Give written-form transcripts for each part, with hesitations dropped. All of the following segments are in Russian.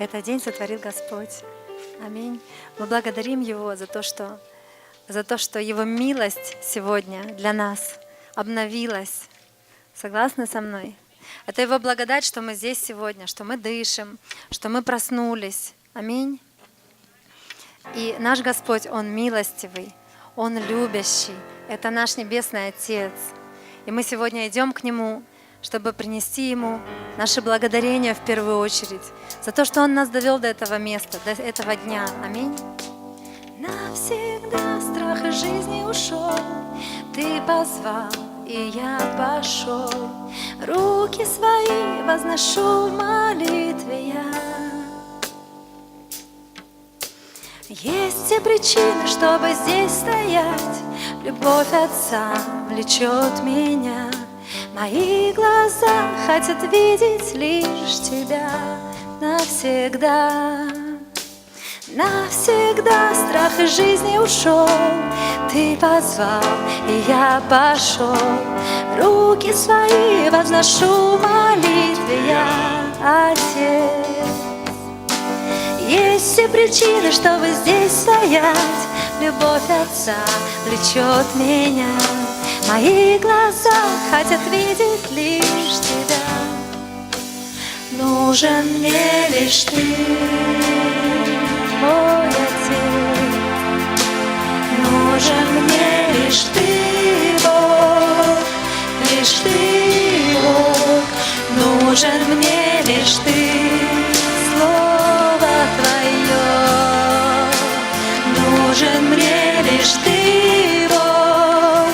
Этот день сотворил Господь. Аминь. Мы благодарим Его за то, что Его милость сегодня для нас обновилась. Согласны со мной? Это Его благодать, что мы здесь сегодня, что мы дышим, что мы проснулись. Аминь. И наш Господь, Он милостивый, Он любящий. Это наш Небесный Отец. И мы сегодня идем к Нему, чтобы принести Ему наше благодарение в первую очередь за то, что Он нас довел до этого места, до этого дня. Аминь. Навсегда страх из жизни ушел, Ты позвал, и я пошел. Руки свои возношу в молитве я. Есть все причины, чтобы здесь стоять. Любовь Отца влечет меня. Мои глаза хотят видеть лишь Тебя навсегда. Навсегда страх из жизни ушел, Ты позвал, и я пошел. Руки свои возношу в молитве я, Отец. Есть все причины, чтобы здесь стоять. Любовь Отца влечет меня. Мои глаза хотят видеть лишь Тебя. Нужен мне лишь Ты, мой Отец. Нужен мне лишь Ты, Бог, лишь Ты, Бог. Нужен мне лишь Ты, Слово Твое. Нужен мне лишь Ты, Бог,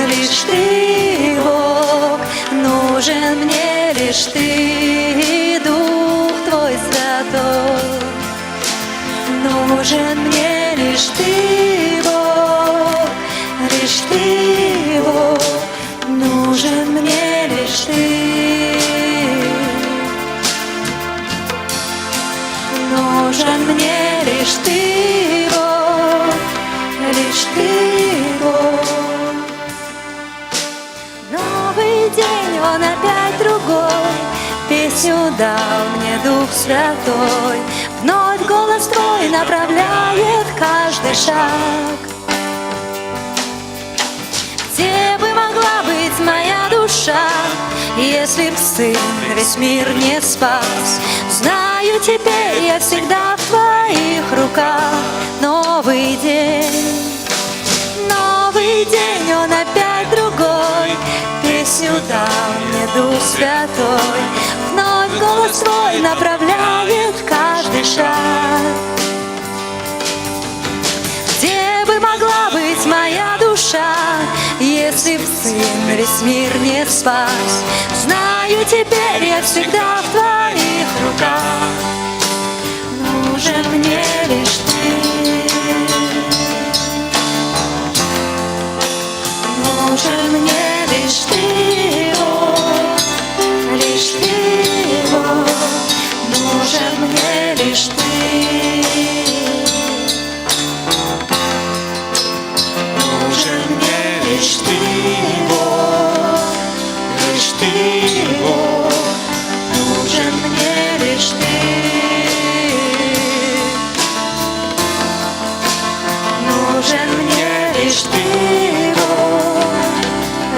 лишь Ты, Бог. Нужен мне лишь Ты, Дух Твой Святой. Нужен мне лишь Ты, Бог, лишь Ты, Бог. Нужен мне лишь Ты. Нужен мне лишь Ты, Бог, лишь Ты, Бог. Новый день, он опять другой. Песню дал мне Дух Святой. Вновь голос Твой направляет каждый шаг. Где бы могла быть моя душа, если б Сын весь мир не спас? Знаю, теперь я всегда в Твоих руках. Новый день, он опять другой. Песню дал мне Дух Святой. Вновь голос Твой направляет каждый шаг. Где бы могла быть моя душа, если б Сын весь мир не спас? Знаю, теперь я всегда в Твоих руках. Нужен мне лишь Ты. Нужен мне лишь Ты, Бог, лишь Ты, Бог. Нужен мне лишь Ты. Нужен мне лишь Ты, Бог, лишь Ты, Бог. Нужен мне лишь Ты. Нужен мне лишь Ты, Бог,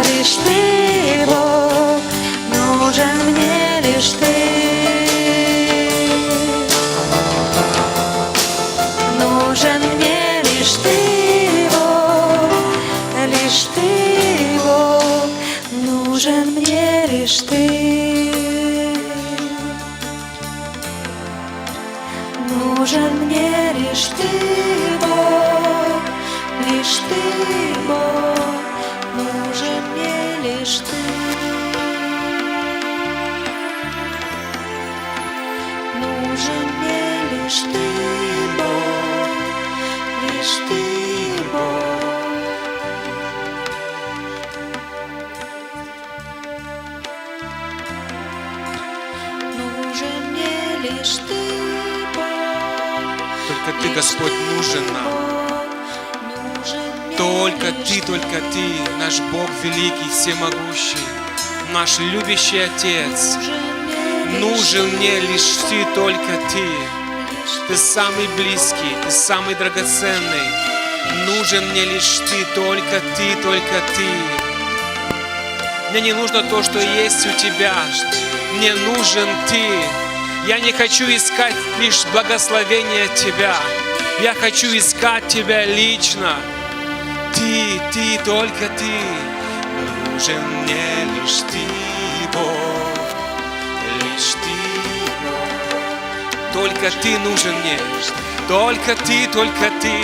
лишь Ты, Бог. Нужен мне лишь Ты. Нужен мне лишь Ты, Бог, лишь Ты, Бог. Нужен мне лишь Ты. Нужен мне лишь Ты, Бог, лишь Ты, Бог. Нужен мне лишь Ты. Нужен мне лишь Ты, Бог, лишь Ты, Бог. Нужен мне лишь Ты, Бог. Только Ты, Господь, нужен нам. Только Ты, наш Бог великий, всемогущий, наш любящий Отец. Нужен мне лишь Ты, только Ты. Ты самый близкий, Ты самый драгоценный. Нужен мне лишь Ты, только Ты, только Ты. Мне не нужно то, что есть у Тебя. Мне нужен Ты. Я не хочу искать лишь благословения Тебя. Я хочу искать Тебя лично. Ты, Ты, только Ты. Нужен мне лишь Ты, Бог. Лишь Ты, Бог. Только Ты нужен мне. Только Ты, только Ты.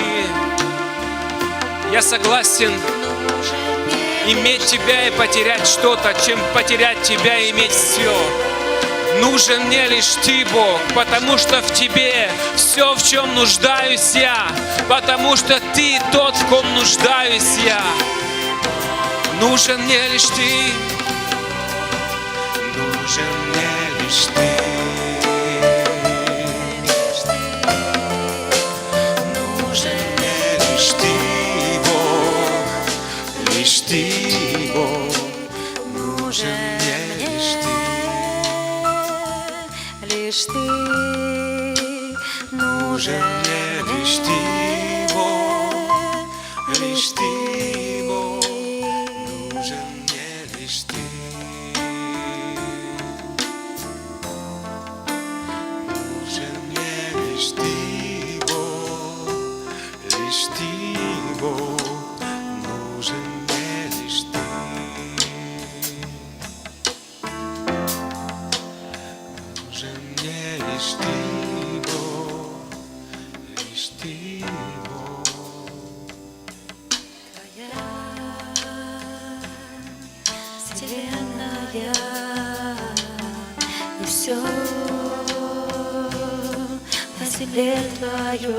Я согласен иметь Тебя и потерять что-то, чем потерять Тебя и иметь все. Нужен мне лишь Ты, Бог, потому что в Тебе все, в чем нуждаюсь я, потому что Ты тот, в ком нуждаюсь я. Нужен мне лишь Ты, нужен мне лишь Ты. Нужен мне лишь Ты, Бог, лишь Ты, Бог. Нужен мне лишь Ты. Лишь Ты Нужен мне лишь Ты, Бог, лишь Ты, Бог, нужен мне лишь Ты. Нужен мне лишь Ты, Бог, лишь Ты, Бог, нужен мне лишь Ты. Нужен мне лишь Ты, Бог, лишь Ты, Бог. Вселенная и все на земле Твое,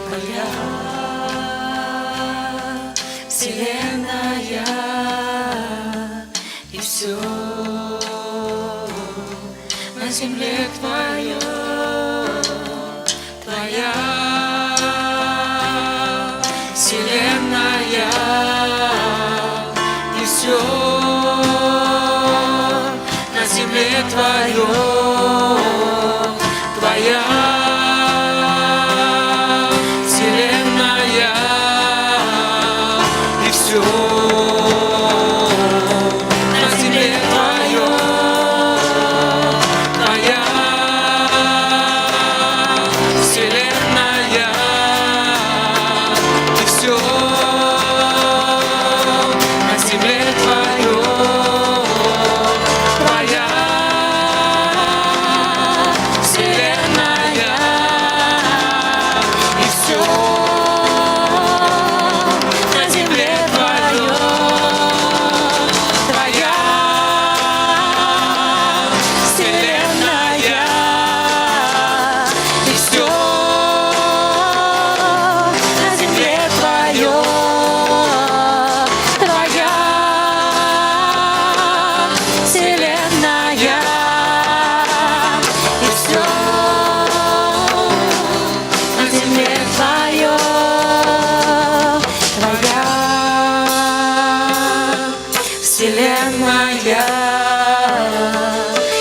Твоя Вселенная и все на земле Твое, Твоя Вселенная и все на земле Твое, Твоя Вселенная и все на земле Твое, Твоя Вселенная и все на земле Твое, Твоя Вселенная и все на земле Твое, Твоя Вселенная и все на земле Твое, Твоя Вселенная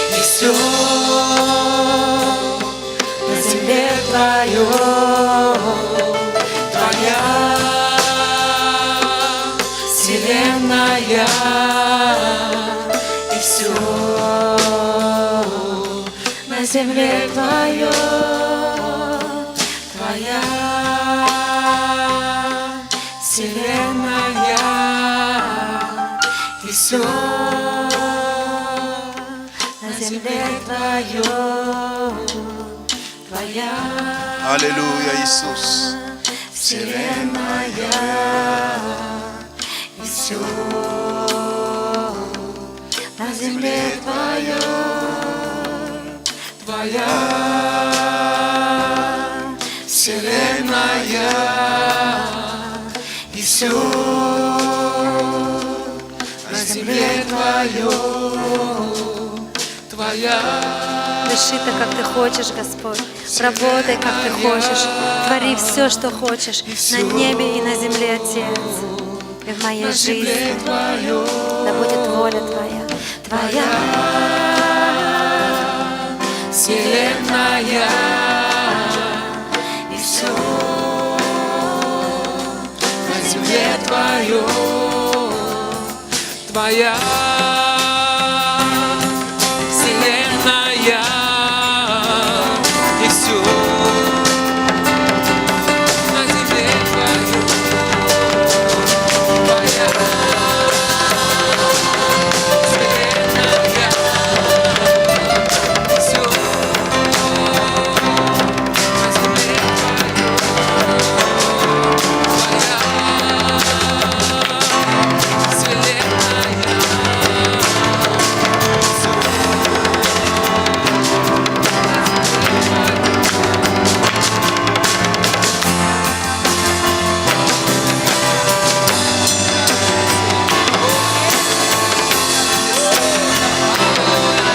и все на земле Твое, Твоя Вселенная и все на земле Твое, Твоя Вселенная и все на земле Твое, Твоя Вселенная и все на земле Твое, Твоя Аллилуйя, Иисус. Вселенная и все на земле Твое, Твоя Вселенная и все на земле Твое, Твоя. Дыши так, как Ты хочешь, Господь. Работай, как Ты хочешь. Твори все, что хочешь на небе и на земле, Отец. И в моей жизни да будет воля Твоя, Твоя Твоя вселенная и все на земле Твою. Твоя вселенная и все на земле Твою. Твоя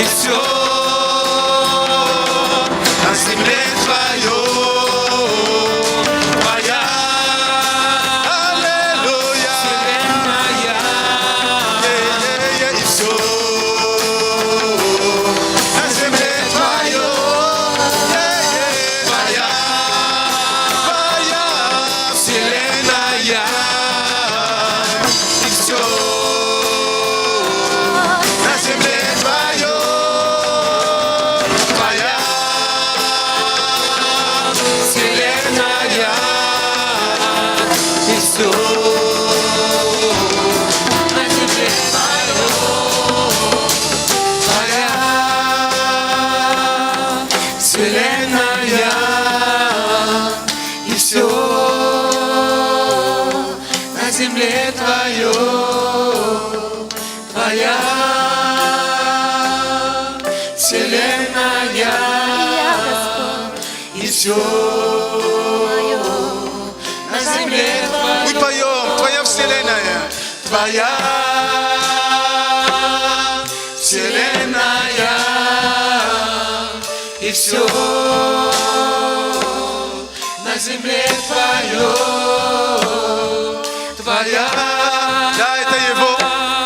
и все на земле Твоей. Твоя Аллилуйя. вселенная И все на земле Твоей. Твоя вселенная и все На земле Твоей. Твоя вселенная и все на земле Твоей. Твоя вселенная и все на земле Твоей. Твоя вселенная и все на земле Мы Твоей. поем, Твоя вселенная. Твоя вселенная и все на земле Твоей. Твоя Да, это Его.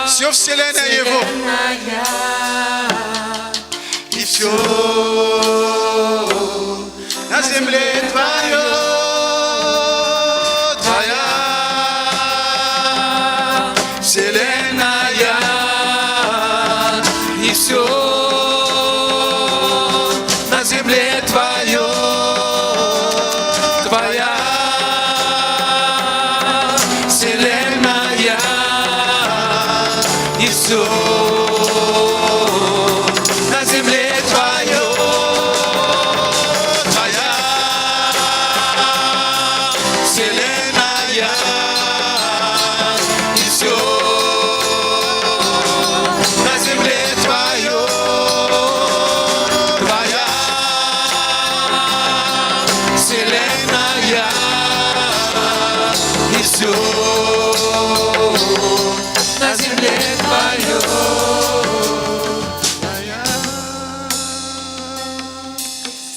Все вселенная Его. вселенная И все на земле Твоей. Твоя вселенная и все на земле Твоей. Твоя вселенная и все на земле Твоей. Твоя вселенная и все на земле Твоей. Твоя вселенная и все на земле Твоей.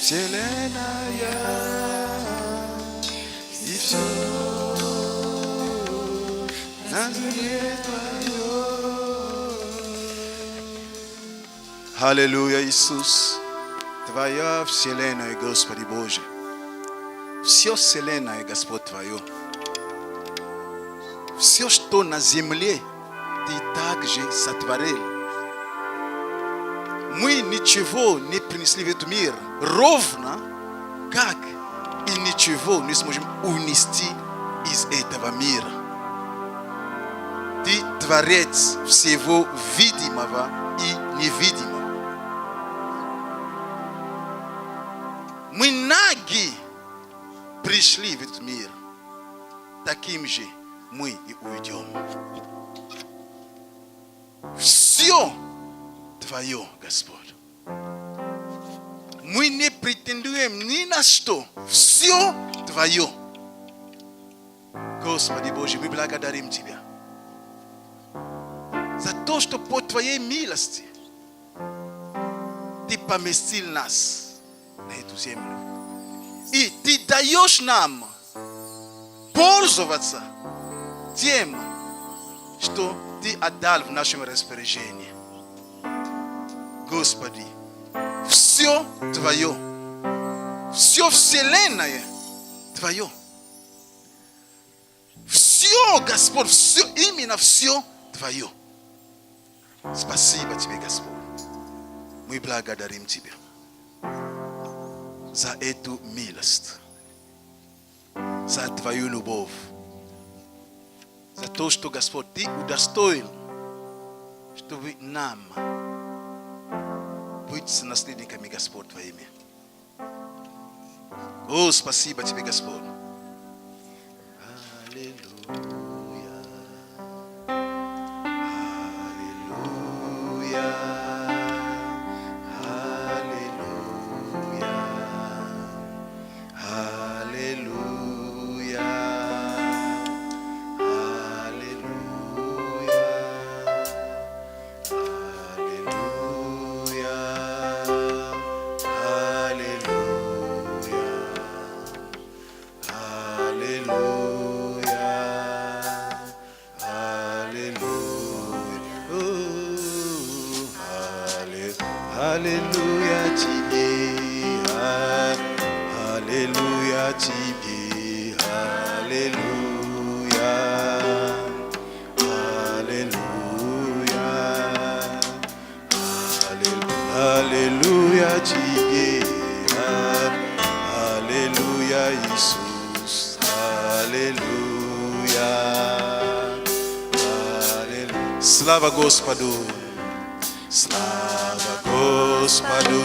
вселенная. И все на земле Твоей. Аллилуйя, Иисус. Твоя вселенная, Господи Боже. Все вселенная, Господь Твое. Все, что на земле, Ты также сотворил. Мы ничего не принесли в этот мир, ровно как и ничего не сможем унести из этого мира. Ты Творец всего видимого и невидимого. Мы наги пришли в этот мир таким же, мы и уйдем. Все Твое, Господь. Мы не претендуем ни на что. Все Твое. Господи Боже, мы благодарим Тебя за то, что по Твоей милости Ты поместил нас на эту землю. И Ты даешь нам пользоваться тем, что Ты отдал в нашем распоряжении. Господи, все Твое, все вселенная Твое. Все, Господь, все, именно все Твое. Спасибо Тебе, Господь. Мы благодарим Тебя за эту милость, за Твою любовь, за то, что, Господь, Ты удостоил, чтобы нам быть наследниками, Господь, Твоими. О, спасибо Тебе, Господь. Аллилуйя. Аллилуйя. Аллилуйя. Alléluia, Alléluia, Alléluia, Alléluia, Alléluia, Alléluia, Jesus, Alléluia, Alléluia. Slava Gospodu, Slava Gospodu,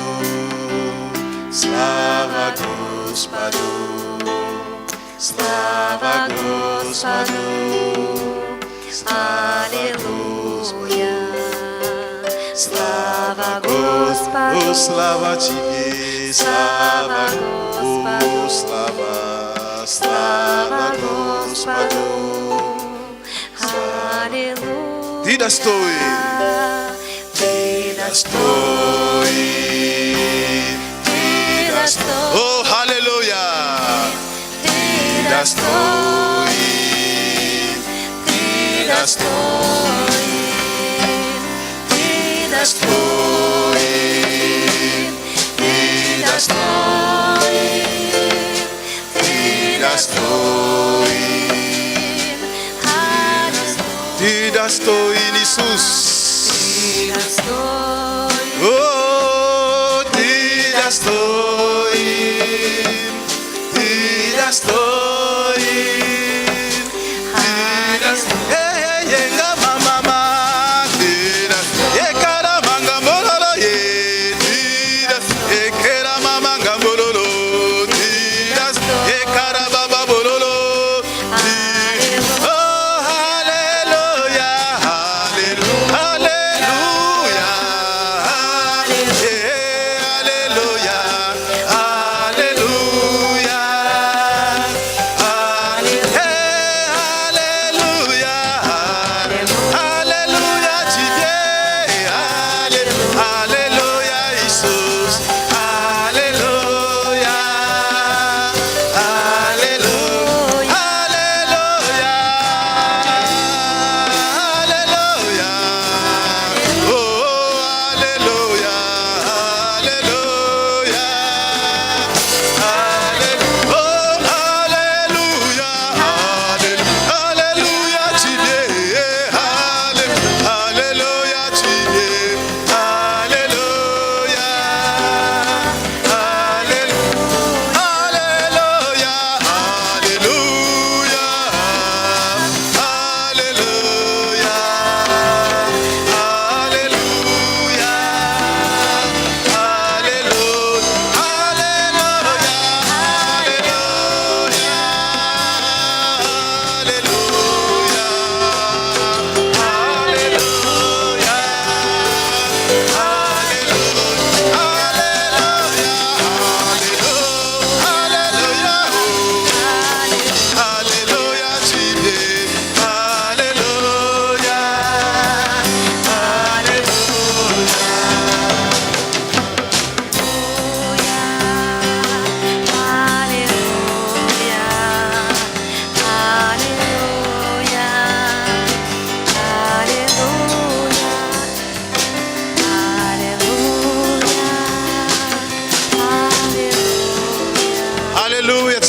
Slava Gospodu, Slava Gospodu, Аллилуйя. Слава Господу. О, слава Тебе, слава Господу, слава, слава Господу. Аллилуйя. Ты достоин, Ты достоин, Ты достоин. О, аллилуйя. Ты достоин, Ты достоин, Ты достоин, Ты достоин, Ты достоин, Ты достоин, Иисус. О, Ты достоин, Ты достоин, Ты достоин.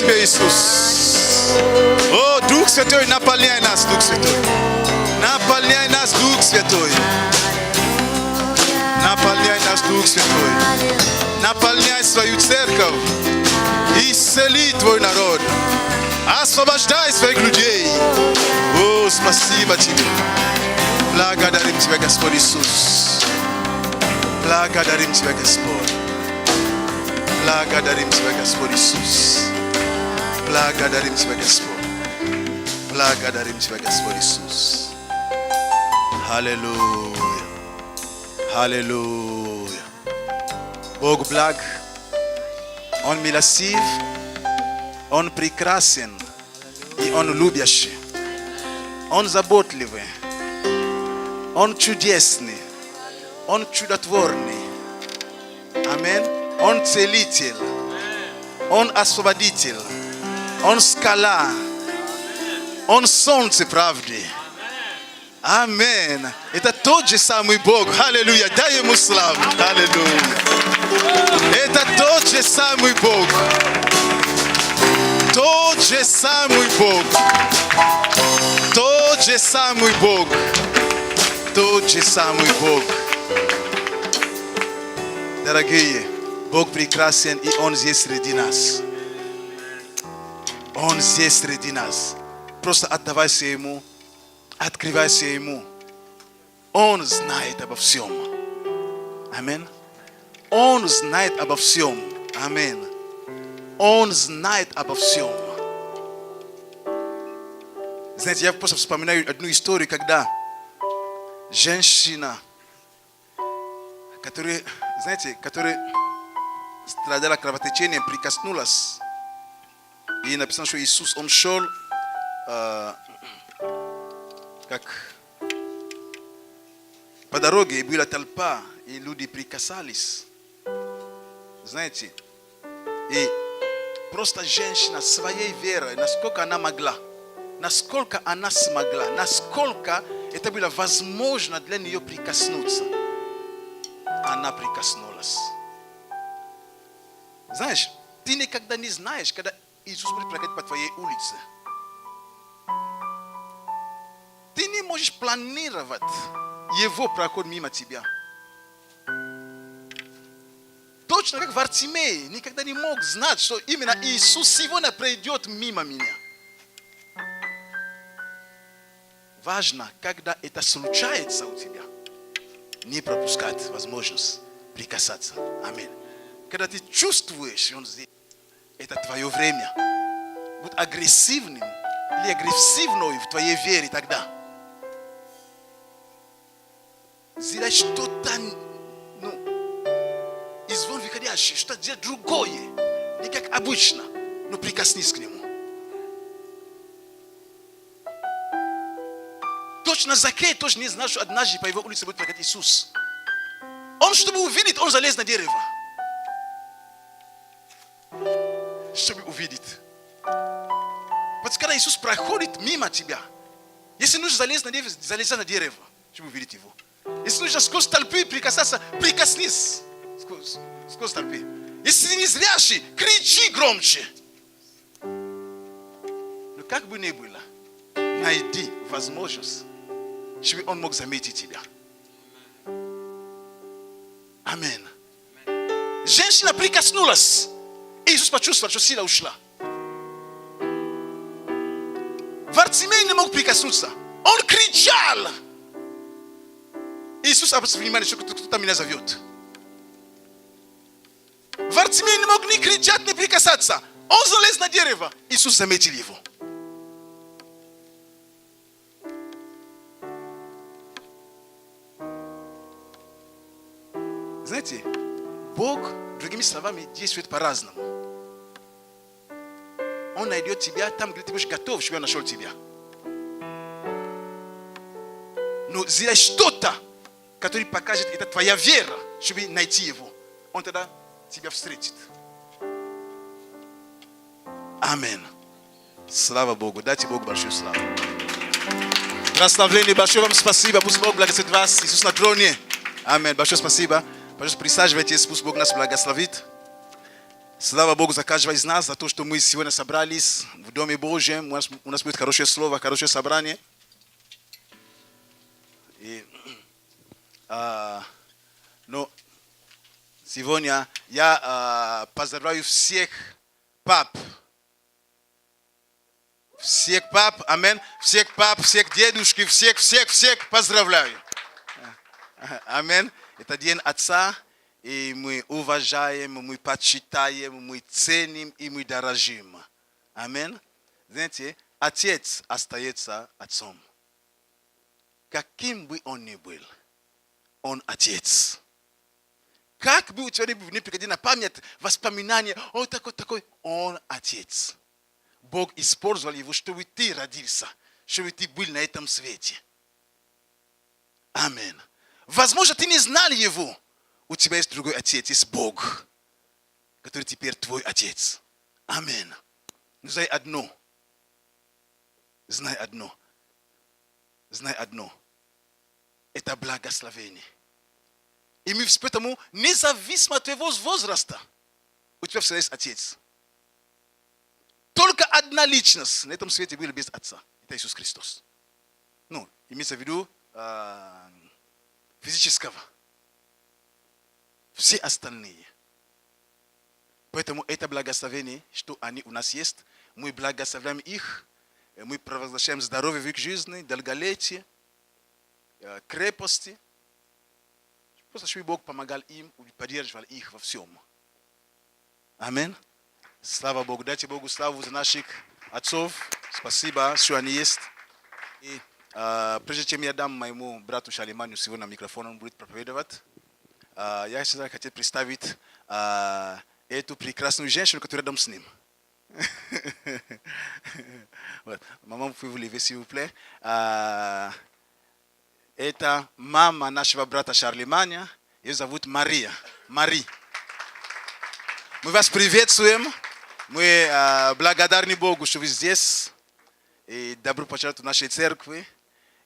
Тебе, Иисус. О, Дух Святой, наполняй нас, Дух Святой. Наполняй нас, Дух Святой. Наполняй нас, Дух Святой. Наполняй свою церковь. Исцели Твой народ. Освобождай своих людей. О, спасибо Тебе. Благодарим Тебя, Господь Иисус. Благодарим Тебя, Господь. Благодарим Тебя, Господь Иисус. Благодарим Тебя, Господь. Благодарим Тебя, Господь Иисус. Аллилуйя. Аллилуйя. Бог благ. Он милостив. Он прекрасен. И Он любящий. Он заботливый. Он чудесный. Он чудотворный. Аминь. Он целитель. Он освободитель. Он скала. Он солнце правды. Аминь. Это тот же самый Бог. Аллилуйя. Дай Ему славу. Аллилуйя. Это тот же самый Бог. Тот же самый Бог. Тот же самый Бог. Тот же самый Бог. Дорогие, Бог прекрасен, и Он здесь среди нас. Он здесь среди нас. Просто отдавайся Ему, открывайся Ему. Он знает обо всем. Аминь. Он знает обо всем. Аминь. Он знает обо всем. Знаете, я просто вспоминаю одну историю, когда женщина, которая страдала кровотечением, прикоснулась. И написано, что Иисус, Он шел как по дороге, и была толпа, и люди прикасались. Знаете, и просто женщина своей верой, насколько она могла, насколько она смогла, насколько это было возможно для нее прикоснуться, она прикоснулась. Знаешь, ты никогда не знаешь, когда Иисус будет проходить по твоей улице. Ты не можешь планировать Его проход мимо тебя. Точно как Вартимей никогда не мог знать, что именно Иисус сегодня пройдет мимо меня. Важно, когда это случается у тебя, не пропускать возможность прикасаться. Аминь. Когда ты чувствуешь, Он здесь, это твое время. Будь агрессивным или агрессивной в твоей вере тогда. Сделай что-то, извон выходящее, что-то делать другое, не как обычно, но прикоснись к Нему. Точно Закей тоже не знал, что однажды по его улице будет проходить Иисус. Он, чтобы увидеть, он залез на дерево. Чтобы увидеть. Вот когда Иисус проходит мимо тебя, если нужно залезть на дерево, залезай на дерево, чтобы увидеть Его. Если нужно сквозь толпы прикасаться, прикоснись сквозь толпы. Если ты не зрящий, кричи громче. Но как бы ни было, найди возможность, чтобы Он мог заметить тебя. Аминь. Женщина прикоснулась. Иисус почувствовал, что сила ушла. Вартимей не мог прикоснуться. Он кричал. Иисус обратил внимание, что кто-то меня зовет. Вартимей не мог ни кричать, ни прикасаться. Он залез на дерево. Иисус заметил его. Знаете, Бог, другими словами, действует по-разному. Он найдет тебя там, где ты будешь готов, чтобы Он нашел тебя. Но сделай что-то, которое покажет, это твоя вера, чтобы найти Его. Он тогда тебя встретит. Аминь. Слава Богу. Дайте Богу большую славу. Прославление, большое вам спасибо. Пусть Бог благословит вас. Иисус на троне. Аминь. Большое спасибо. Пожалуйста, присаживайтесь. Пусть Бог нас благословит. Слава Богу за каждого из нас, за то, что мы сегодня собрались в Доме Божьем. У нас будет хорошее слово, хорошее собрание. И, но сегодня я поздравляю всех пап. Всех пап, амин. Всех пап, всех дедушки, всех поздравляю. Амин. Это день Отца. И мы уважаем, мы почитаем, мы ценим и мы дорожим. Амин. Знаете, Отец остается Отцом. Каким бы он ни был, он Отец. Как бы у тебя не приходило на память воспоминания, он такой, он Отец. Бог использовал его, чтобы ты родился, чтобы ты был на этом свете. Амин. Возможно, ты не знал его. У тебя есть другой Отец, есть Бог, который теперь твой Отец. Амин. Но знай одно. Знай одно. Знай одно. Это благословение. И мы поэтому, независимо от твоего возраста, у тебя всегда есть Отец. Только одна личность на этом свете была без Отца. Это Иисус Христос. Ну, имеется в виду физического. Все остальные. Поэтому это благословение, что они у нас есть, мы благословляем их, мы провозглашаем здоровье в их жизни, долголетие, крепости. Просто чтобы Бог помогал им, поддерживал их во всем. Амин. Слава Богу. Дайте Богу славу за наших отцов. Спасибо, что они есть. И прежде чем я дам моему брату Шалиманю сегодня микрофон, он будет проповедовать. Я всегда хотел представить эту прекрасную женщину, которая рядом с ним. Maman, pouvez vous lever s'il vous plaît. Это мама нашего брата Шарлеманя. Ее зовут Мария. Мари. Мы вас приветствуем. Мы благодарны Богу, что вы здесь. И добро пожаловать в нашей церкви.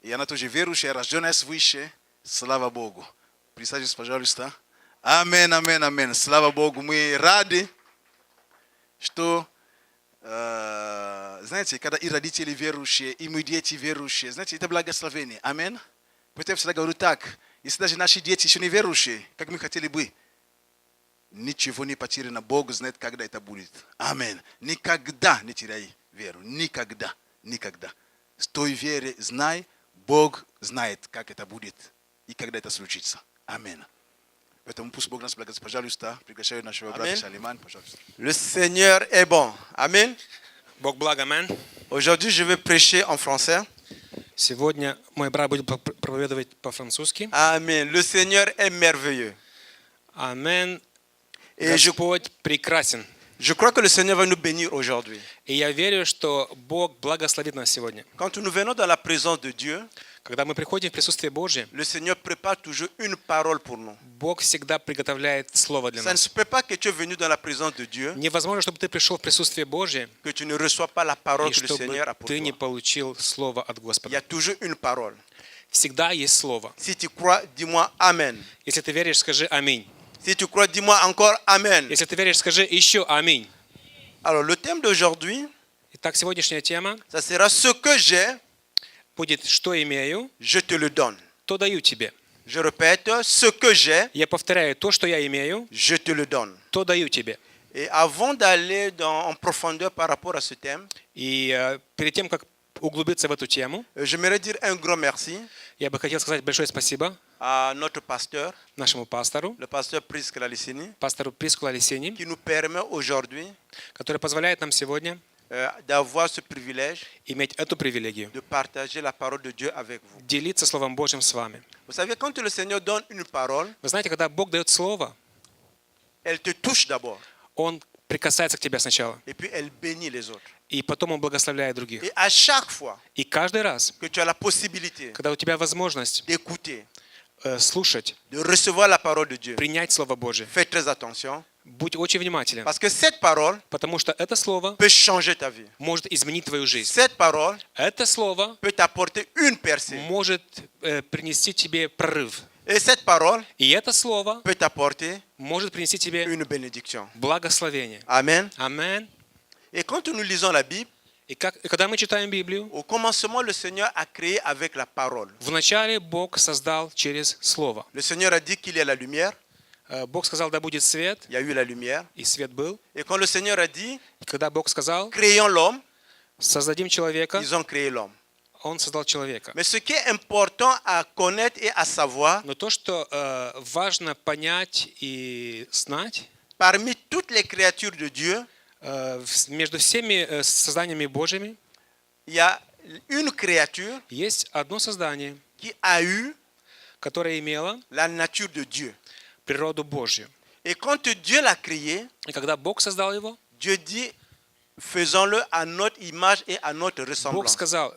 И она тоже верующая, рожденная свыше. Слава Богу. Присаживайтесь, пожалуйста. Амин, амин, амин. Слава Богу. Мы рады, что, знаете, когда и родители верующие, и мы дети верующие, знаете, это благословение. Амин. Поэтому я всегда говорю так, если даже наши дети еще не верующие, как мы хотели бы, ничего не потеряно. Бог знает, когда это будет. Амин. Никогда не теряй веру. Никогда. Никогда. С той верой знай, Бог знает, как это будет и когда это случится. Амин. Поэтому пусть Бог нас благословит. Пожалуйста, приглашаю нашего брата Шалиман. Пожалуйста. Le Seigneur est bon. Amen. Бог благ, амин. Aujourd'hui, je vais prêcher en français. Сегодня мой брат будет проповедовать по-французски. Amen. Le Seigneur est merveilleux. Амин. Et Господь прекрасен. je crois que le Seigneur va nous bénir aujourd'hui. И я верю, что Бог благословит нас сегодня. Quand nous venons dans la présence de Dieu, Когда мы приходим в присутствие Божье, le Seigneur prépare toujours une parole pour nous. Бог всегда приготовляет слово для Ça ne нас. se peut pas que tu es venu dans la présence de Dieu, Невозможно, чтобы ты пришел в присутствие Божье, que tu ne reçois pas la parole и que le Seigneur a чтобы pour ты не toi. получил слово от Il y Господа. a toujours une parole. Всегда есть слово. Si tu crois, dis-moi Amen. Если ты веришь, скажи аминь. Si tu crois, dis-moi encore Amen. Если ты веришь, скажи еще аминь. Alors, le thème d'aujourd'hui, Итак, сегодняшняя тема ça sera ce que j'ai, будет «Что имею, je te le donne. то даю тебе». Je répète, ce que j'ai, Я повторяю, то, что я имею, je te le donne. то даю тебе. Et avant d'aller en profondeur par rapport à ce thème, И перед тем, как углубиться в эту тему, j'aimerais dire un grand merci я бы хотел сказать большое спасибо à notre pasteur, нашему пастору, le pasteur Prisca Licini, пастору Прискула Лисини, qui nous permet aujourd'hui который позволяет нам сегодня d'avoir ce privilège иметь эту привилегию, de partager la parole de Dieu avec vous. делиться Словом Божьим с вами. Vous savez, quand le Seigneur donne une parole, Вы знаете, когда Бог дает Слово, elle te touche d'abord, Он прикасается к тебе сначала, et puis elle bénit les autres. и потом Он благословляет других. Et à chaque fois И каждый раз, que tu as la possibilité когда у тебя возможность d'écouter, слушать, de recevoir la parole de Dieu, принять Слово Божье, fais très attention, будь очень внимателен, parce que cette parole потому что это Слово peut changer ta vie. может изменить твою жизнь. Cette parole Это Слово peut t'apporter une percée. может принести тебе прорыв. Et cette parole И это слово peut t'apporter может принести тебе une bénédiction. благословение. Amen. Амен. Et quand nous lisons la Bible, И когда мы читаем Библию, au commencement, le Seigneur a créé avec la parole. вначале Бог создал через слово. Le Seigneur a dit qu'il y a la lumière, Бог сказал, да будет свет, il y a eu la lumière. и свет был. Et quand le Seigneur a dit, И когда Бог сказал, créons l'homme, создадим человека, ils ont créé l'homme. Он создал человека. Mais ce qui est important à connaître et à savoir, Но то, что важно понять и знать, parmi toutes les créatures de Dieu, между всеми созданиями Божьими il y a une créature есть одно создание, qui a eu которое имело la nature de Dieu. природу Божью. Et quand Dieu l'a créé, И когда Бог создал его, Dieu dit, faisons-le à notre image et à notre Бог ressemblance. сказал,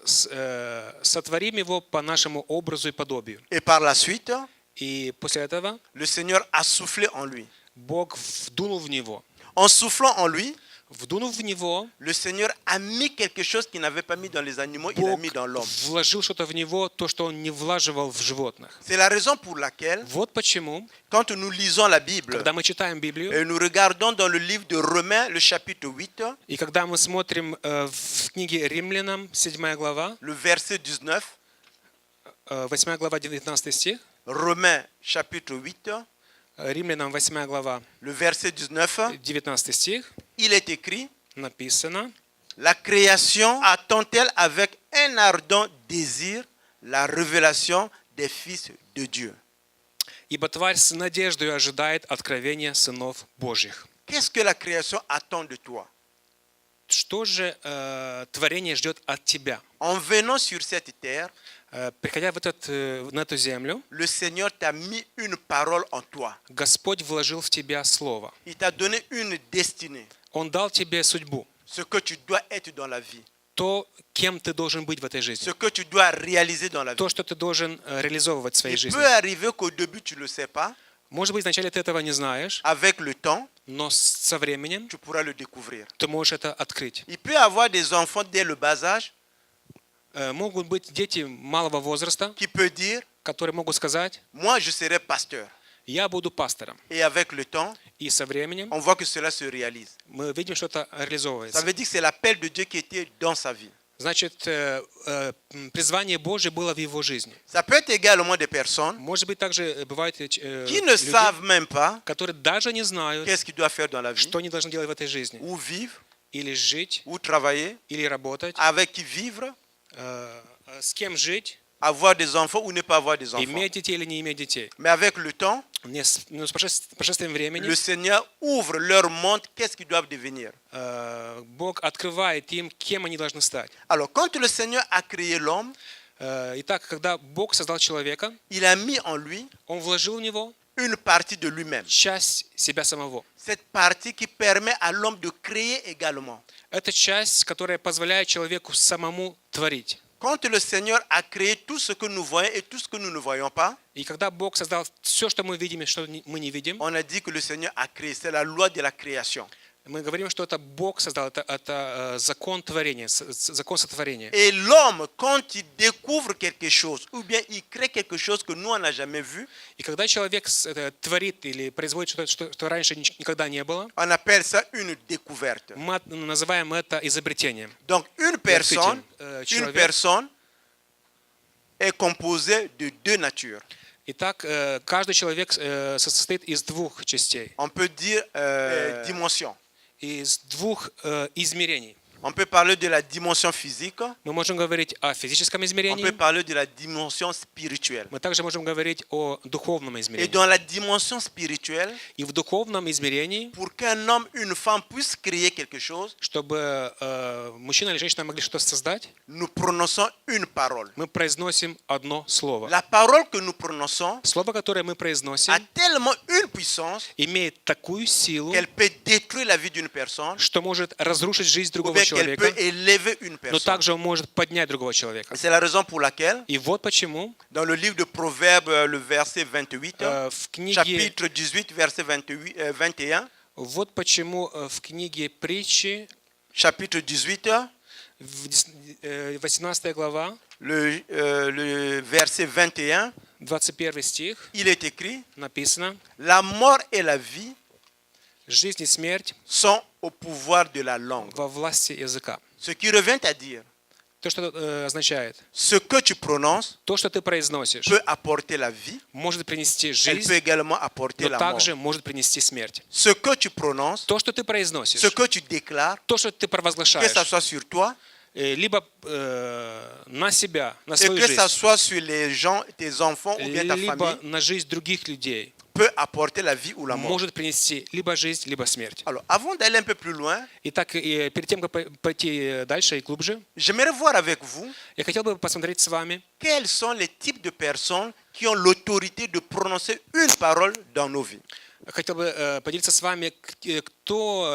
сотворим его по нашему образу и подобию. Et par la suite, И после этого le Seigneur a soufflé en lui. Бог вдунул в него. En soufflant en lui, Вдунув в него, le Seigneur a mis quelque chose qu'il n'avait pas mis dans les animaux, il a Бог mis dans l'homme. вложил что-то в него, то, что он не влаживал в животных. C'est la raison pour laquelle, Вот почему, quand nous lisons la Bible, когда мы читаем Библию, et nous regardons dans le livre de Romains, le chapitre 8, и когда мы смотрим в книге Римлянам, 7 глава, le verset 19, 8 глава, 19 стих, Romains, chapitre 8, Римлянам 8 глава, le verset 19, 19 стих, il est écrit, написано: la création attend-elle avec un ardent désir la révélation des fils de Dieu. «Ибо тварь с надеждой ожидает откровения сынов Божьих». Qu'est-ce que la création attend de toi? Что же творение ждет от тебя? En venant sur cette terre, Приходя на эту землю, le Seigneur t'a mis une parole en toi. Господь вложил в тебя слово. Il t'a donné une destinée, Он дал тебе судьбу, ce que tu dois être dans la vie, то, кем ты должен быть в этой жизни, ce que tu dois réaliser dans la vie. то, что ты должен реализовывать в своей Il жизни. peut arriver qu'au début, tu ne le sais pas. Может быть, вначале ты этого не знаешь, Avec le temps, но со временем tu pourras le découvrir. ты можешь это открыть. Il peut y avoir des enfants dès le bas âge Могут быть дети малого возраста, qui peuvent dire, которые могут сказать: moi, je serai pasteur. я буду пастором. Et avec le temps, И со временем on voit que cela se réalise. мы видим, что это Ça реализовывается. veut dire que c'est l'appel de Dieu qui était dans sa vie. Значит, призвание Божье было в его жизни. Ça peut être également des personnes Может быть, также бывают qui ne люди, savent même pas которые даже не знают, qu'est-ce qu'ils doivent faire dans la vie, что они должны делать в этой жизни. ou vivre, Или жить, ou travailler, или работать, avec qui vivre, с кем жить, avoir des enfants ou ne pas avoir des enfants. иметь детей или не иметь детей. Mais avec le temps, Но с прошествием времени le Seigneur ouvre leur monde, qu'est-ce qu'ils doivent devenir. Бог открывает им, кем они должны стать. Alors, quand le Seigneur a créé l'homme, Итак, когда Бог создал человека, il a mis en lui Он вложил в него une partie de lui-même. часть себя самого. Cette partie qui permet à l'homme de créer également. Это часть, которая позволяет человеку самому творить. Quand le Seigneur a créé tout ce que nous voyons et tout ce que nous ne voyons pas, И когда Бог создал все, что мы видим и что мы не видим, on a dit que le Seigneur a créé. C'est la loi de la création. мы говорим, что это Бог создал, это закон творения, закон сотворения. Et l'homme, quand il découvre quelque chose, ou bien il crée quelque chose que nous, on n'a jamais vu, И когда человек творит или производит что-то, что раньше никогда не было, on appelle ça une découverte. мы называем это изобретением. Donc, une personne человек. est composée de deux natures. Итак, каждый человек состоит из двух частей, On peut dire dimension. из двух измерений. On peut parler de la dimension physique. Мы можем говорить о физическом On измерении, peut parler de la dimension spirituelle. мы также можем говорить о духовном Et измерении. dans la dimension spirituelle, И в духовном измерении, pour qu'un homme, une femme puisse créer quelque chose, чтобы мужчина или женщина могли что-то создать, nous prononçons une parole. мы произносим одно слово. La parole que nous prononçons Слово, которое мы произносим, a tellement une puissance имеет такую силу, qu'elle peut détruire la vie d'une personne что может разрушить жизнь ou другого bien qu'elle peut человека, élever une но personne. также он может поднять другого человека. C'est la raison pour laquelle, И вот почему dans le livre de Proverbes, le verset 28, в книге, chapitre 18, verset 21, вот почему в книге притчи, chapitre 18, 18 глава, le verset 21, 21 стих, il est écrit, написано: la mort et la vie «Жизнь и смерть sont au pouvoir de la langue. во власти языка». Ce qui revient à dire, То, что означает, ce que tu prononces то, что ты произносишь, peut apporter la vie, может принести elle жизнь, peut également apporter но la mort. также может принести смерть. Ce que tu prononces, То, что ты произносишь, ce que tu déclares, то, что ты que ça провозглашаешь, soit sur toi либо на себя, на et свою que ça жизнь, soit sur les gens, tes enfants ou bien ta либо famille, на жизнь других людей, peut apporter la vie ou la mort. может принести либо жизнь, либо смерть. Alors, avant d'aller un peu plus loin, Итак, и перед тем, как пойти дальше и глубже, j'aimerais voir avec vous я хотел бы посмотреть с вами, quels sont les types de personnes qui ont l'autorité de prononcer une parole dans nos vies. хотел бы поделиться с вами, кто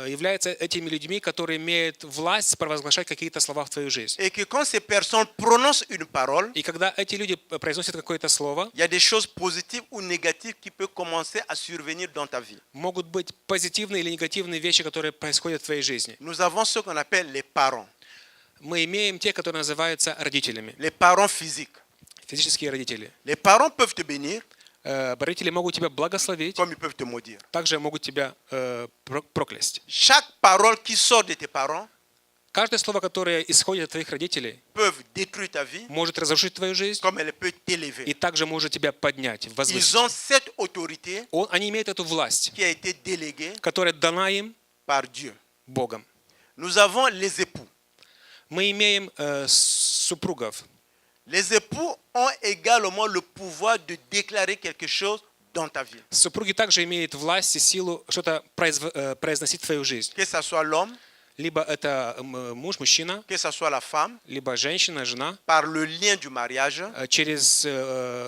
является этими людьми, которые имеют власть провозглашать какие-то слова в твою жизнь. Et que quand ces personnes prononcent une parole, И когда эти люди произносят какое-то слово, il y a des choses positives ou négatives qui peuvent commencer à survenir dans ta vie. могут быть позитивные или негативные вещи, которые происходят в твоей жизни. Nous avons ce qu'on appelle les parents, Мы имеем те, которые называются родителями, les parents physiques. физические родители. Les parents peuvent te bénir Родители могут тебя благословить, comme ils peuvent te maudire. также могут тебя проклясть. Chaque parole qui sort de tes parents Каждое слово, которое исходит от твоих родителей, peut détruire ta vie может разрушить твою жизнь comme elle peut и t'élever. также может тебя поднять, Ils возвысить. ont cette autorité Они имеют эту власть, qui a été déléguée которая дана им par Dieu. Богом. Nous avons les époux. Мы имеем супругов. Les époux ont également le pouvoir de déclarer quelque chose dans ta vie. Супруги также имеют власть и силу что-то произносить в твою жизнь. Que ce soit l'homme, Либо это муж, мужчина, que ce soit la femme, либо женщина, жена. par le lien du mariage, Через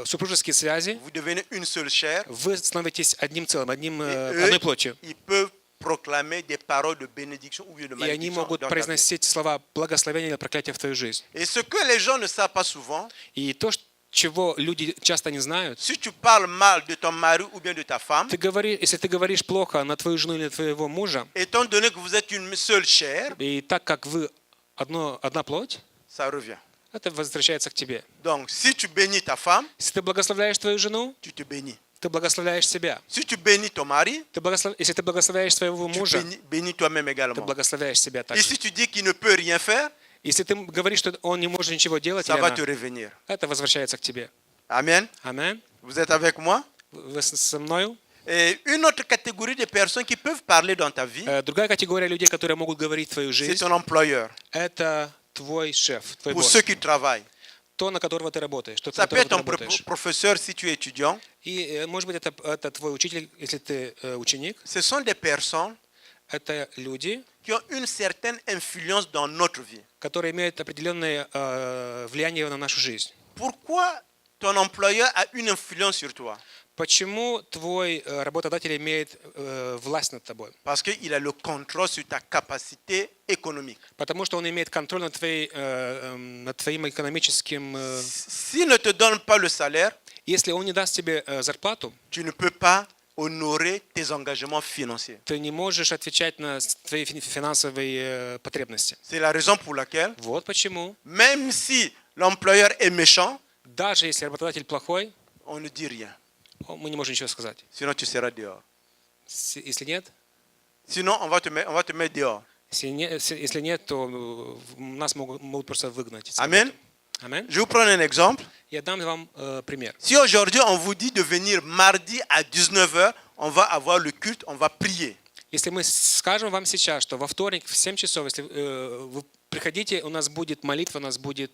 супружеские связи vous devenez une seule chair. вы становитесь одним целым, Et одной eux, плотью. ils peuvent proclamer des paroles de bénédiction ou bien de И они malédiction могут dans ta vie. произносить слова благословения или проклятия в твою жизнь. Et ce que les gens ne savent pas souvent, И то, чего люди часто не знают, si tu parles mal de ton mari ou bien de ta femme, если ты говоришь плохо на твою жену или на твоего мужа, étant donné que vous êtes une seule chair, и так как вы одна плоть, ça revient. это возвращается к тебе. Donc, si tu bénis ta femme, Если ты благословляешь твою жену, tu te bénis. ты благословляешь себя. Si tu bénis ton mari, Если ты благословляешь своего tu мужа, bénis toi-même ты également. благословляешь себя Et также. si tu dis qu'il ne peut rien faire, Если ты говоришь, что он не может ничего делать, ça или va она, te revenir. это возвращается к тебе. Amen. Аминь. Vous êtes avec moi? Вы со мною? Et une autre catégorie de personnes qui peuvent parler dans ta vie, Другая категория людей, которые могут говорить в твою c'est жизнь, ton employeur. это твой шеф, твой Pour босс. ceux qui travaillent. То, на которого ты работаешь, тот, Ça на peut которого être ты ton работаешь. professeur si tu es étudiant. И, может быть, это твой учитель, если ты ученик. Ce sont des personnes Это люди, qui ont une certaine influence dans notre vie. которые имеют определенное влияние на нашу жизнь. Pourquoi ton employeur a une influence sur toi? Почему твой работодатель имеет власть над тобой? Parce qu'il a le contrôle sur ta capacité économique. Потому что он имеет контроль над твоим экономическим... S'il ne te donne pas le salaire, Если он не даст тебе зарплату, tu ne peux pas honorer tes engagements financiers. ты не можешь отвечать на твои финансовые потребности. C'est la raison pour laquelle, Вот почему, même si l'employeur est méchant, даже если работодатель плохой, on ne dit rien. мы не можем ничего сказать. Sinon, tu seras dehors. Если нет, Sinon, on va te mettre dehors. если нет, то нас могут просто выгнать. с Amen. работы. Аминь. Je vais vous prendre un exemple. Я дам вам пример. Si aujourd'hui on vous dit de venir mardi à 19h, on va avoir le culte, on va prier. Если мы скажем вам сейчас, что во вторник в 7 часов, если вы приходите, у нас будет молитва, у нас будет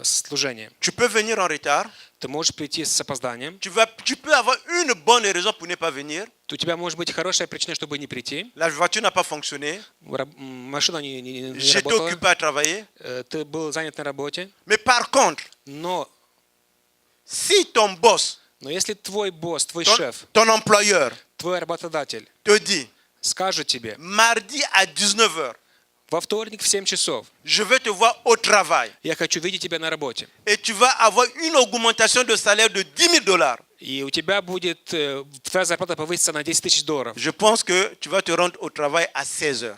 служение. Tu peux venir en retard. Ты можешь прийти с опозданием. Tu peux avoir une bonne raison pour ne pas venir. У тебя может быть хорошая причина, чтобы не прийти. La voiture n'a pas fonctionné. Машина не J'étais работала. occupé à travailler. Ты был занят на работе. Mais par contre, Но si ton boss, если твой босс, твой шеф, ton employeur твой работодатель te dit скажет тебе, mardi à 19h, во вторник в 7 часов je vais te voir au travail я хочу видеть тебя на работе. et tu vas avoir une augmentation de salaire de $10,000. И у тебя будет, твоя зарплата повысится на $10 000. Je pense que tu vas te rendre au travail à 16h.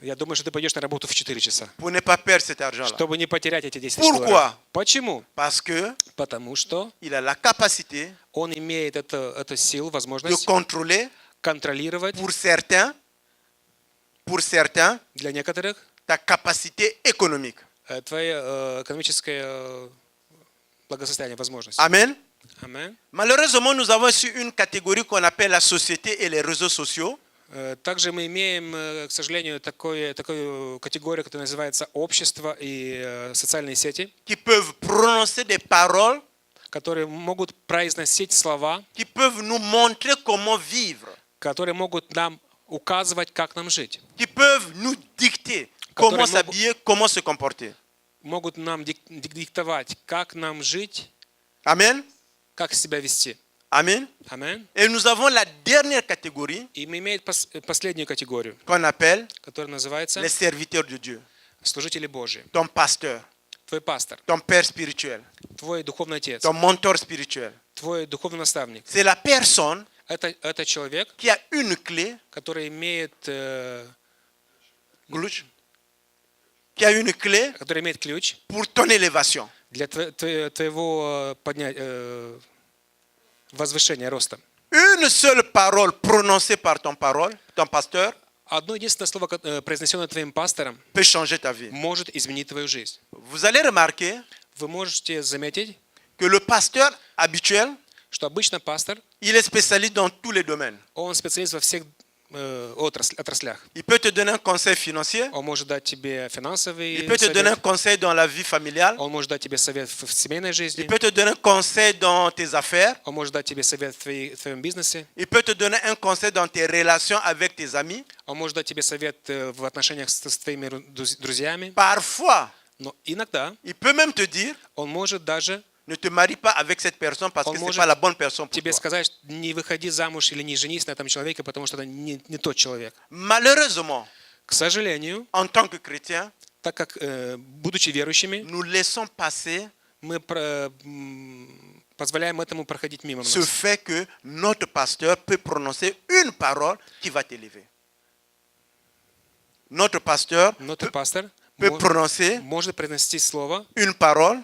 Я думаю, что ты пойдешь на работу в 4 часа, pour ne pas perdre cet argent-là. чтобы не потерять эти 10 Pourquoi? долларов. Почему? Parce que Потому что il a la capacité он имеет эту силу, de возможность contrôler контролировать pour certains, для некоторых ta capacité économique. твое экономическое благосостояние, возможность. Amen. Amen. Malheureusement, nous avons aussi une catégorie qu'on appelle la société et les réseaux sociaux, Также мы имеем, к сожалению, такую категорию, которая называется общество и социальные сети, qui peuvent prononcer des paroles, которые могут произносить слова, qui peuvent nous montrer comment vivre, которые могут нам указывать, как нам жить, qui peuvent nous dicter Которые comment могут- s'habiller, comment se comporter. могут нам диктовать, как нам жить, Amen. как себя вести. Amen. Amen. Et nous avons la dernière catégorie И мы имеем последнюю категорию, qu'on appelle которая называется les serviteurs de Dieu, служители Божьи. ton pasteur, Твой пастор, ton père spirituel, твой духовный отец, ton mentor spirituel. твой духовный наставник. C'est la personne Это человек, qui a une clé, который имеет ключ pour ton élévation. для твоего возвышения, роста. Une seule parole prononcée par ton pasteur, Одно единственное слово, произнесенное твоим пастором, peut changer ta vie. может изменить твою жизнь. Vous allez remarquer Вы можете заметить, que le pasteur habituel, что обычно пастор, il est spécialiste dans tous les domaines. он специалист во всех отраслях. Il peut te donner un conseil financier, Он может дать тебе финансовый il peut te donner un совет, conseil dans la vie familiale, он может дать тебе совет в семейной жизни, il peut te donner un conseil dans tes affaires, он может дать тебе совет в твоем бизнесе, il peut te donner un conseil dans tes relations avec tes amis. он может дать тебе совет в отношениях с твоими друзьями. Parfois, Но иногда il peut même te dire, он может даже ne te marie pas avec cette personne parce Он que ce n'est может pas la bonne personne pour тебе toi. сказать, не выходи замуж или не женись на этом человеке, потому что это не тот человек. Malheureusement, К сожалению, en tant que chrétiens, так как, будучи верующими, nous laissons passer мы позволяем этому проходить мимо ce нас. fait que notre pasteur peut prononcer une parole qui va t'élever. Notre pasteur Notre пастор peut prononcer может произнести слово une parole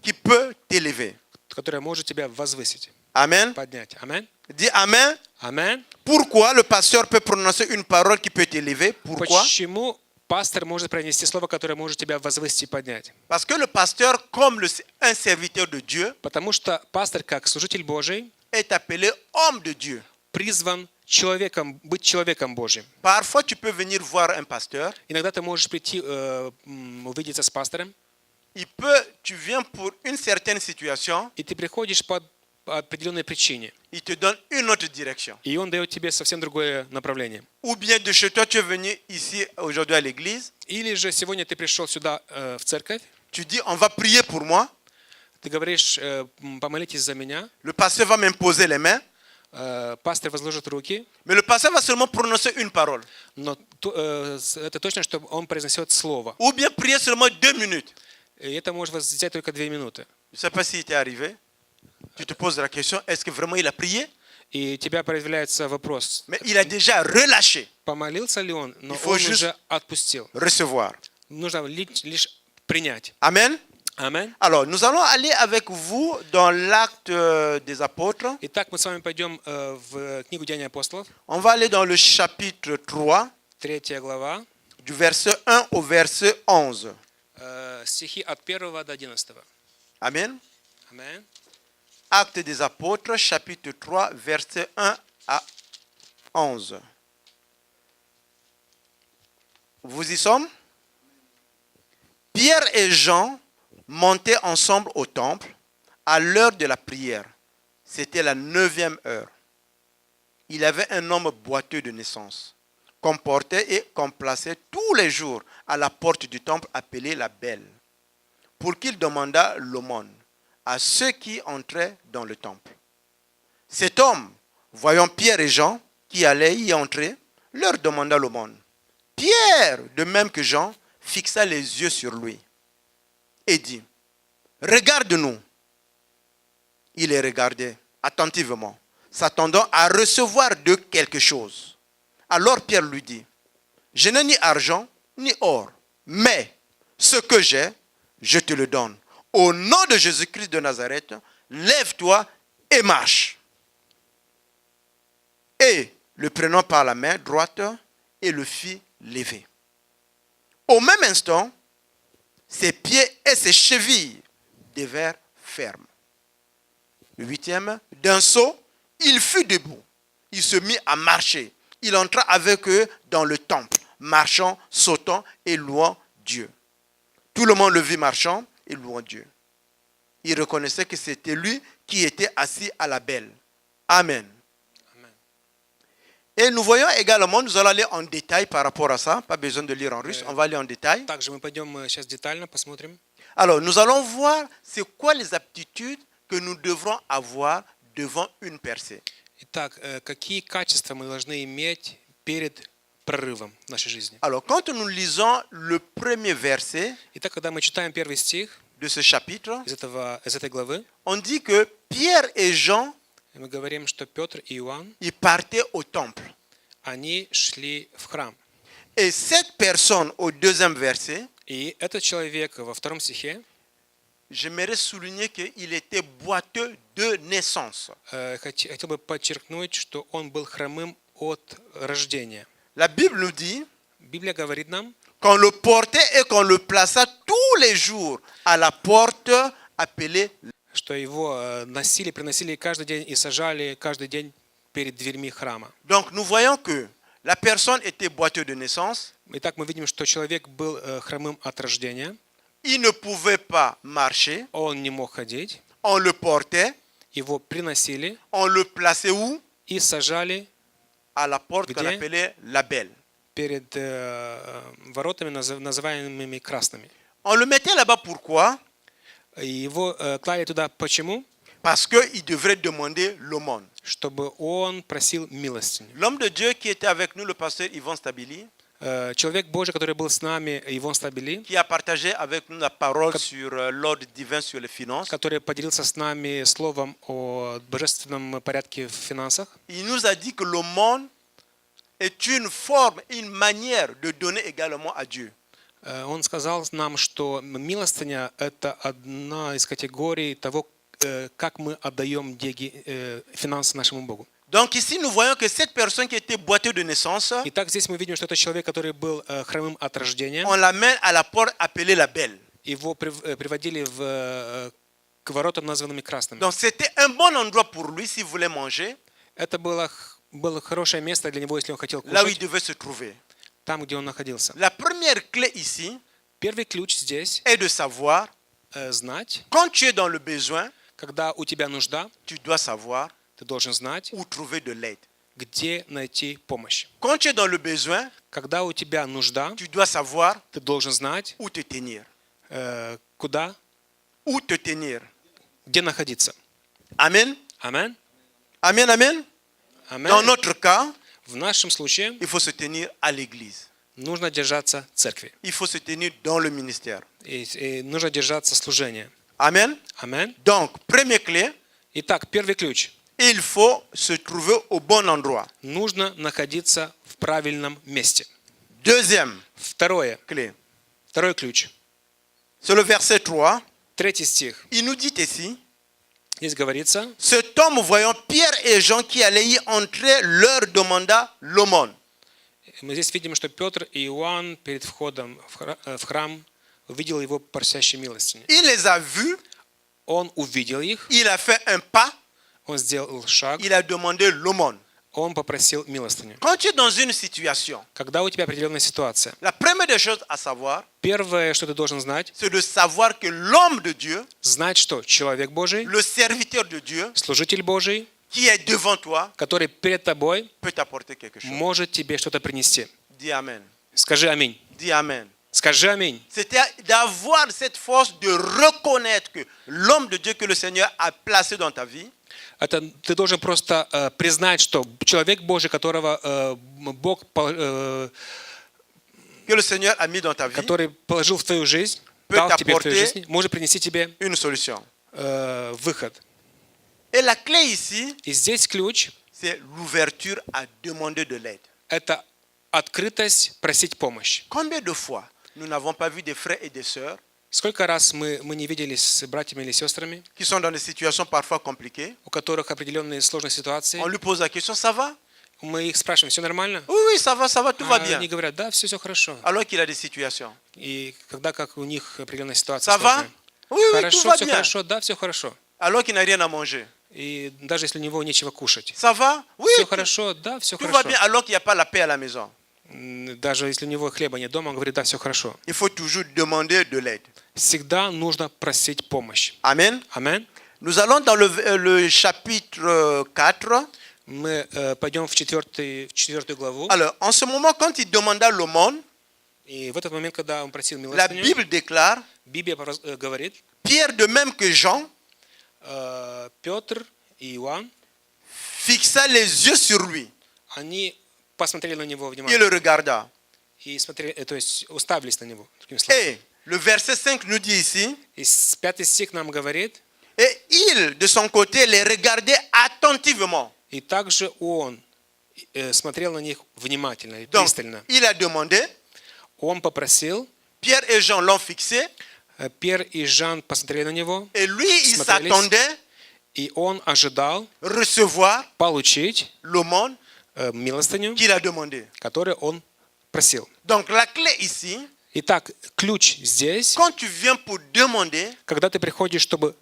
qui peut t'élever. которое может тебя возвысить, Amen. поднять. Аминь. Dis Amen. Аминь. Pourquoi le pasteur peut prononcer une parole qui peut t'élever? Pourquoi? Почему пастор может произнести слово, которое может тебя возвысить и поднять? Parce que le pasteur, comme un serviteur de Dieu, Потому что пастор, как служитель Божий, est appelé homme de Dieu. призван человеком, быть человеком Божьим. Parfois, tu peux venir voir un pasteur. Иногда ты можешь прийти, увидеться с пастором, Tu viens pour une certaine situation, и ты приходишь по определенной причине, il te donne une autre direction. и он дает тебе совсем другое направление. Ou bien de chez toi, tu es venu ici aujourd'hui à l'église, Или же сегодня ты пришел сюда в церковь, tu dis on va prier pour moi, ты говоришь, помолитесь за меня, le pasteur va m'imposer les mains, пастор возложит руки, mais le pasteur va seulement prononcer une parole. но это точно, что он произнесет слово. Ou bien prier seulement 2 minutes. И это может взять только 2 минуты. Je ne sais pas si t'es arrivé. Tu te poses la question, est-ce que vraiment il a prié? И у тебя появляется вопрос, Mais il a déjà relâché. помолился ли он, но Il faut он juste уже отпустил. Recevoir. Нужно лишь принять. Amen. Аминь. Alors, nous allons aller avec vous dans l'acte des apôtres. Итак, мы с вами пойдем в книгу Деяний апостолов, On va aller dans le chapitre 3, 3 глава, du verset 1 au verset 11. стихи от 1 до 11. Amen. Аминь. Acte des apôtres, chapitre 3, verset 1 à 11. Vous y sommes? Pierre et Jean montaient ensemble au temple à l'heure de la prière. C'était la 9e heure. Il avait un homme boiteux de naissance, qu'on portait et qu'on plaçait tous les jours à la porte du temple appelée la Belle, pour qu'il demandât l'aumône à ceux qui entraient dans le temple. Cet homme, voyant Pierre et Jean qui allaient y entrer, leur demanda l'aumône. Pierre, de même que Jean, fixa les yeux sur lui et dit, « Regarde-nous. » Il les regardait attentivement, s'attendant à recevoir d'eux quelque chose. Alors Pierre lui dit, je n'ai ni argent ni or, mais ce que j'ai, je te le donne. Au nom de Jésus-Christ de Nazareth, lève-toi et marche. Et le prenant par la main droite et le fit lever. Au même instant, ses pieds et ses chevilles devinrent fermes. Le 8e, d'un saut, il fut debout. Il se mit à marcher. Il entra avec eux dans le temple, marchant, sautant et louant Dieu. Tout le monde le vit marchant et louant Dieu. Il reconnaissait que c'était lui qui était assis à la belle. Amen. Amen. Et nous voyons également, nous allons aller en détail par rapport à ça. Pas besoin de lire en russe, on va aller en détail. Также мы пойдем сейчас детально посмотрим. Alors, nous allons voir c'est quoi les aptitudes que nous devrons avoir devant une percée. Итак, какие качества мы должны иметь перед прорывом в нашей жизни? Alors, quand nous lisons le premier verset Итак, когда мы читаем первый стих de ce chapitre, из этой главы, on dit que Pierre et Jean, мы говорим, что Петр и Иоанн, ils partaient au temple. они шли в храм. Et cette personne, au deuxième verset, И этот человек во втором стихе, j'aimerais souligner qu'il était boiteux de naissance. хотел бы подчеркнуть, что он был хромым от рождения. La Bible nous dit Библия говорит нам, qu'on le portait et qu'on le plaça tous les jours à la porte appelée. что его носили, приносили каждый день и сажали каждый день перед дверьми храма. Donc nous voyons que la personne était boiteux de naissance, Итак, мы видим, что человек был хромым от рождения. il ne pouvait pas marcher, Он не мог ходить. on le portait, Его приносили on le plaçait où? и сажали À la porte qu'on Где? appelait la belle. перед воротами, называемыми красными. On le mettait là-bas pourquoi? И его клали туда почему? Parce qu'il devrait demander l'aumône. Чтобы он просил милостыню. L'homme de Dieu qui était avec nous, le pasteur Yvon Stabili, Человек Божий, который был с нами, Ивон Стабили, qui a partagé avec nous la parole sur l'ordre divin sur les finances, который поделился с нами словом о божественном порядке в финансах, il nous a dit que l'aumône est une forme, une manière de donner également à Dieu. он сказал нам, что милостыня – это одна из категорий того, как мы отдаем деньги, финансы нашему Богу. Donc ici, nous voyons que cette personne qui était boiteux de naissance, Итак, здесь мы видим, что это человек, который был хромым от рождения. on l'amène à la porte appelée la belle. Его приводили к воротам, названными красными. Donc c'était un bon endroit pour lui s'il voulait manger, Это было хорошее место для него, если он хотел là où il кушать, devait se trouver. там, где он находился. La première clé ici Первый ключ здесь est de savoir, знать, quand tu es dans le besoin, когда у тебя нужда, tu dois savoir ты должен знать, où trouver de l'aide. где найти помощь. Quand tu es dans le besoin, Когда у тебя нужда, tu dois savoir ты должен знать, où te tenir. куда, Où te tenir. где находиться. Amen. Амен. Amen, amen. Амен. Dans notre cas, В нашем случае il faut se tenir à l'église. нужно держаться церкви. Il faut se tenir dans le ministère. И нужно держаться служения. Amen. Амен. Donc, première clé, Итак, первый ключ. il faut se trouver au bon endroit. Нужно находиться в правильном месте. Deuxième Второй ключ. c'est le verset 3. Третий стих. Il nous dit ici, Здесь говорится, cet homme, voyant Pierre et Jean qui allaient y entrer, leur demanda l'aumône. мы здесь видим, что Петр и Иоанн перед входом в храм увидел его просящий милостыню. Il les a vus, Он увидел их, il a fait un pas, он сделал шаг, il a demandé l'aumône. он попросил милостыню. Quand tu es dans une situation, Когда у тебя определенная ситуация, la première des choses à savoir, первое, что ты должен знать, c'est de savoir que l'homme de Dieu, знать, что человек Божий, le serviteur de Dieu, служитель Божий, qui est devant toi, который перед тобой, peut t'apporter quelque chose. может тебе что-то принести. Dis Amen. Скажи аминь. Dis Amen. Скажи аминь. C'était d'avoir cette force de reconnaître que l'homme de Dieu que le Seigneur a placé dans ta vie, Это ты должен просто признать, что человек Божий, которого Бог, que le Seigneur a mis dans ta vie, который положил в твою жизнь, peut дал тебе в твою t'apporter жизнь, может принести тебе une solution. выход. Et la clé ici, И здесь ключ c'est l'ouverture à demander de l'aide. это открытость просить помощь. Combien de fois nous n'avons pas vu des frères et des sœurs Сколько раз мы не виделись с братьями или сестрами, qui sont dans des situations parfois compliquées? у которых определенные сложные ситуации, On lui pose la question, ça va? мы их спрашиваем, все нормально? Oui, oui, ça va, tout va А bien. они говорят, да, все хорошо. Alors qu'il a des situations. И когда как у них определенная ситуация Ça va? сложная. Oui, oui, tout Хорошо, va все bien. хорошо, да, все хорошо. Alors qu'il n'a rien à manger. И даже если у него нечего кушать. Ça va? Oui, Все хорошо, да, все tout va хорошо. bien alors qu'il n'y a pas la paix à la maison. Даже если у него хлеба нет дома, он говорит, да, все хорошо. Il faut toujours demander de l'aide. Всегда нужно просить помощь. Amen. Аминь. Nous allons dans le chapitre 4. Мы пойдем в четвертую главу. Alors, en ce moment, quand il demanda l'aumône, И в этот момент, когда он просил la милостыню, Bible déclare, Библия говорит, Pierre de même que Jean Петр и Иоанн, fixa les yeux sur lui они посмотрели на него et внимательно. le regarda. И смотрели, то есть уставились на него. Другими словами. Et le verset 5 nous dit ici, И 5 стих нам говорит, et il, de son côté, les regardait attentivement. и также он смотрел на них внимательно и Donc, пристально. il a demandé, Он попросил, Pierre et Jean l'ont fixé, Петр и Жан посмотрели на него, et lui, il Смотрелись. s'attendait и он ожидал recevoir получить l'aumône милостыню, qu'il a demandé. которую он просил. Donc, la clé ici, Итак, ключ здесь, quand tu viens pour demander, когда ты приходишь, чтобы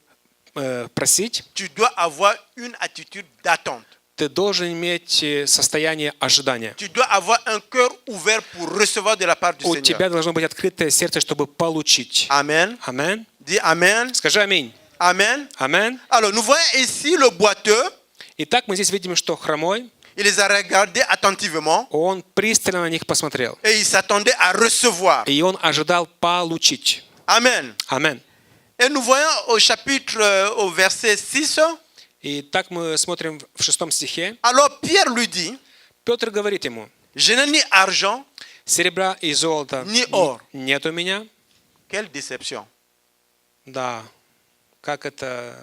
просить, tu dois avoir une attitude d'attente. ты должен иметь состояние ожидания. Tu dois avoir un cœur ouvert pour recevoir de la part du У Seigneur. тебя должно быть открытое сердце, чтобы получить. Amen. Аминь. Dis Amen. Скажи аминь. Amen. Аминь. Alors, nous voyons ici le boiteux. Итак, мы здесь видим, что хромой, Il les a regardés attentivement он пристально на них посмотрел. et il s'attendait à recevoir. И он ожидал получить. Amen. Аминь. Et nous voyons au chapitre, au verset 6, И так мы смотрим в 6 стихе. alors Pierre lui dit, Петр говорит ему, je n'ai ni argent, серебра и золота Ни ор. нет у меня. quelle déception. Да, как это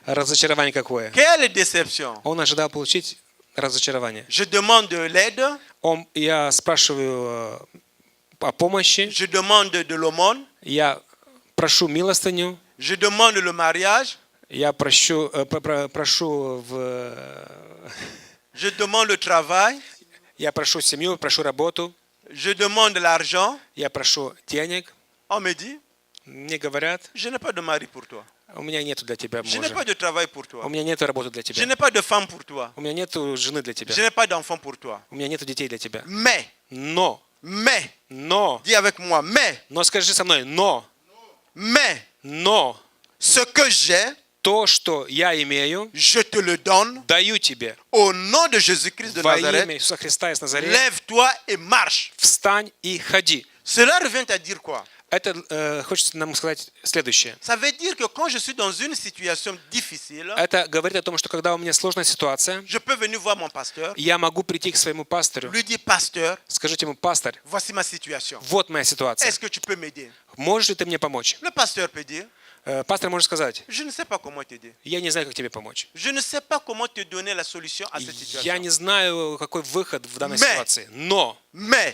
разочарование какое. Quelle déception. Он ожидал получить разочарование. Je demande de l'aide, Я спрашиваю о помощи, je demande de l'aumône, я прошу милостыню, je demande le mariage, я прошу je demande le travail, я прошу семью, прошу работу, je demande l'argent. я прошу денег. On me dit, Мне говорят, je n'ai pas de mari pour toi. у меня нету для тебя Je n'ai мужа, pas de travail pour у toi. меня нету работы для Je тебя, n'ai pas de femme pour toi. у меня нету жены для тебя, Je n'ai pas d'enfant pour toi. у меня нету детей для тебя. Mais, Но, mais, dis avec moi, mais, скажи со мной, но, ce que j'ai, то, что я имею, je te le donne даю тебе. au nom de Jésus-Christ de Во Nazareth. имя Иисуса Христа из Назарета, Lève-toi et marche. встань и ходи. Cela revient à dire quoi? Это хочется нам сказать следующее. Ça veut dire que quand je suis dans une situation difficile, Это говорит о том, что когда у меня сложная ситуация, je peux venir voir mon pasteur, я могу прийти к своему пастору, lui dire, pasteur, скажите ему, пастор, voici ma situation. вот моя ситуация, Est-ce que tu peux m'aider? можешь ли ты мне помочь? Le pasteur peut dire, Пастор может сказать, je ne sais pas comment t'aider. я не знаю, как тебе помочь. Je ne sais pas comment te donner la solution à cette Я situation. не знаю, какой выход в данной Mais- ситуации. Но, Mais,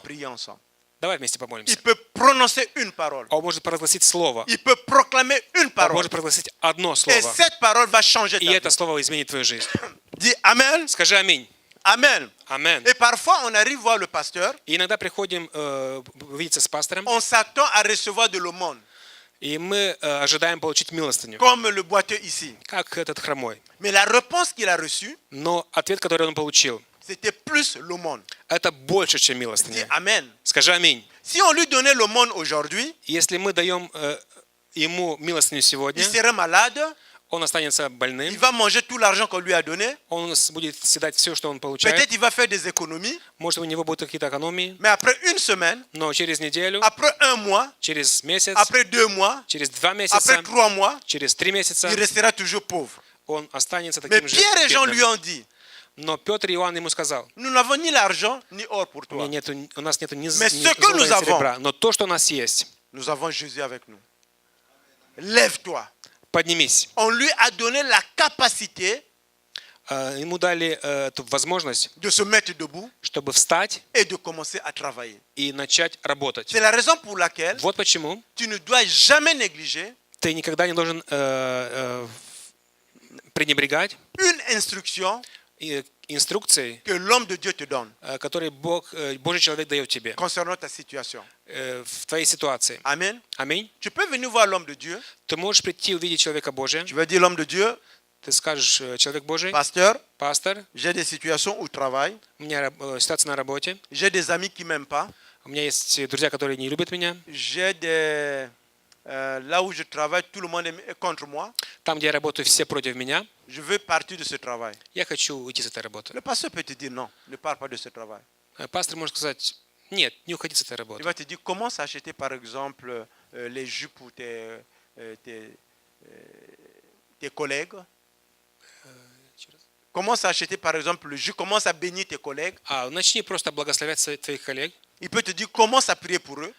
prions ensemble. давай вместе Il помолимся. peut prononcer une parole. Он может провозгласить слово. Il peut proclamer une Он parole. может провозгласить одно Et слово. cette parole va changer И ta это vie. слово изменит твою жизнь. Dis Amen. Скажи аминь. Amen. Amen. Et parfois, on arrive voir le pasteur, И иногда приходим увидеться с пастором, on s'attend à recevoir de l'aumône, и мы ожидаем получить милостыню, comme le boiteux ici. как этот хромой. Mais la réponse qu'il a reçue, Но ответ, который он получил, c'était plus l'aumône. это больше, чем Dis милостыня. Amen. Скажи аминь. Si on lui donnait l'aumône aujourd'hui, Если мы даем ему милостыню сегодня, il serait malade, он останется il больным, va manger tout l'argent qu'on lui a donné, он будет съедать все, что он получает. peut-être il va faire des économies, Может, у него будут какие-то экономии, mais après une semaine, но через неделю, après un mois, через месяц, après 2 mois, через 2 après месяца, 3 mois, через 3 месяца il restera toujours pauvre. он останется Mais таким же Pierre et Jean lui бедным. ont dit, Но Петр и Иоанн ему сказал, nous n'avons ni l'argent ni or pour toi. у нас нету ни Mais ни ce que золота, nous ни avons, серебра, но то, что у нас есть, Nous avons Jésus avec nous. Lève-toi. поднимись. On lui a donné la capacité Ему дали эту возможность, de se mettre debout чтобы встать et de commencer à travailler. и начать работать. C'est la raison pour laquelle Вот почему tu ne dois jamais négliger ты никогда не должен пренебрегать une instruction инструкцией, que l'homme de Dieu te donne которые Божий человек дает тебе concernant ta situation. в твоей ситуации. Amen. Аминь. Tu peux venir voir l'homme de Dieu. Ты можешь прийти увидеть человека Божия. Tu vas dire l'homme de Dieu, Ты скажешь, человек Божий, pasteur, пастор, j'ai des situations au travail, у меня ситуация на работе, j'ai des amis qui m'aiment pas, у меня есть друзья, которые не любят меня. j'ai des là où je travaille, tout le monde est contre moi. Там, где я работаю, все против меня. Je veux partir de ce travail. Я хочу уйти с этой работы. Le pasteur peut te dire non, ne pars pas de ce travail. Пастор может сказать, нет, не уходи с этой Il работы. va te dire commence à acheter par exemple les jus pour tes collègues. Commence à acheter par exemple le jus, commence à bénir tes collègues. Начни просто благословлять твоих коллег. Il peut te dire commence à prier pour eux.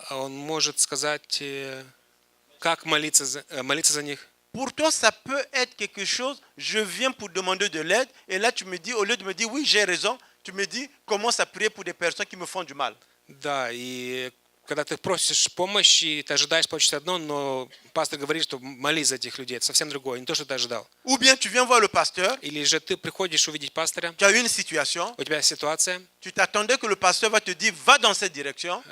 Он может сказать, как молиться за них. Pour toi, ça peut être quelque chose, je viens pour demander de l'aide, et là tu me dis, au lieu de me dire oui, j'ai raison, tu me dis commence à prier pour des personnes qui me font du mal. Да, и когда ты просишь помощи, ты ожидаешь получить одно, но пастор говорит, что молись за этих людей. Это совсем другое, не то, что ты ожидал. Ou bien tu viens voir le pasteur, Или же ты приходишь увидеть пастора, tu as eu une situation, у тебя ситуация, tu t'attendais que le pasteur va te dire va dans cette direction,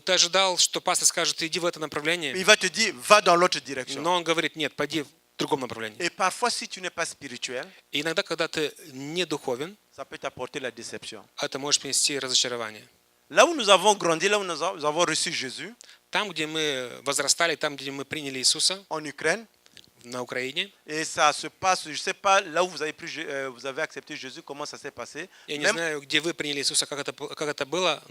ты ожидал, что пастор скажет, иди в это направление, il va te dire va dans l'autre direction. но он говорит, нет, пойди в другом направлении. Et parfois, si tu n'es pas spirituel, И иногда, когда ты не духовен, ça peut t'apporter la déception. это может принести разочарование. Là où nous avons grandi, là où nous avons reçu Jésus, Там, где мы возрастали, там, где мы приняли Иисуса, en Ukraine, на Украине, et ça se passe, je ne sais pas, là où vous avez accepté Jésus, comment ça s'est passé. я не знаю, где вы приняли Иисуса, как это было,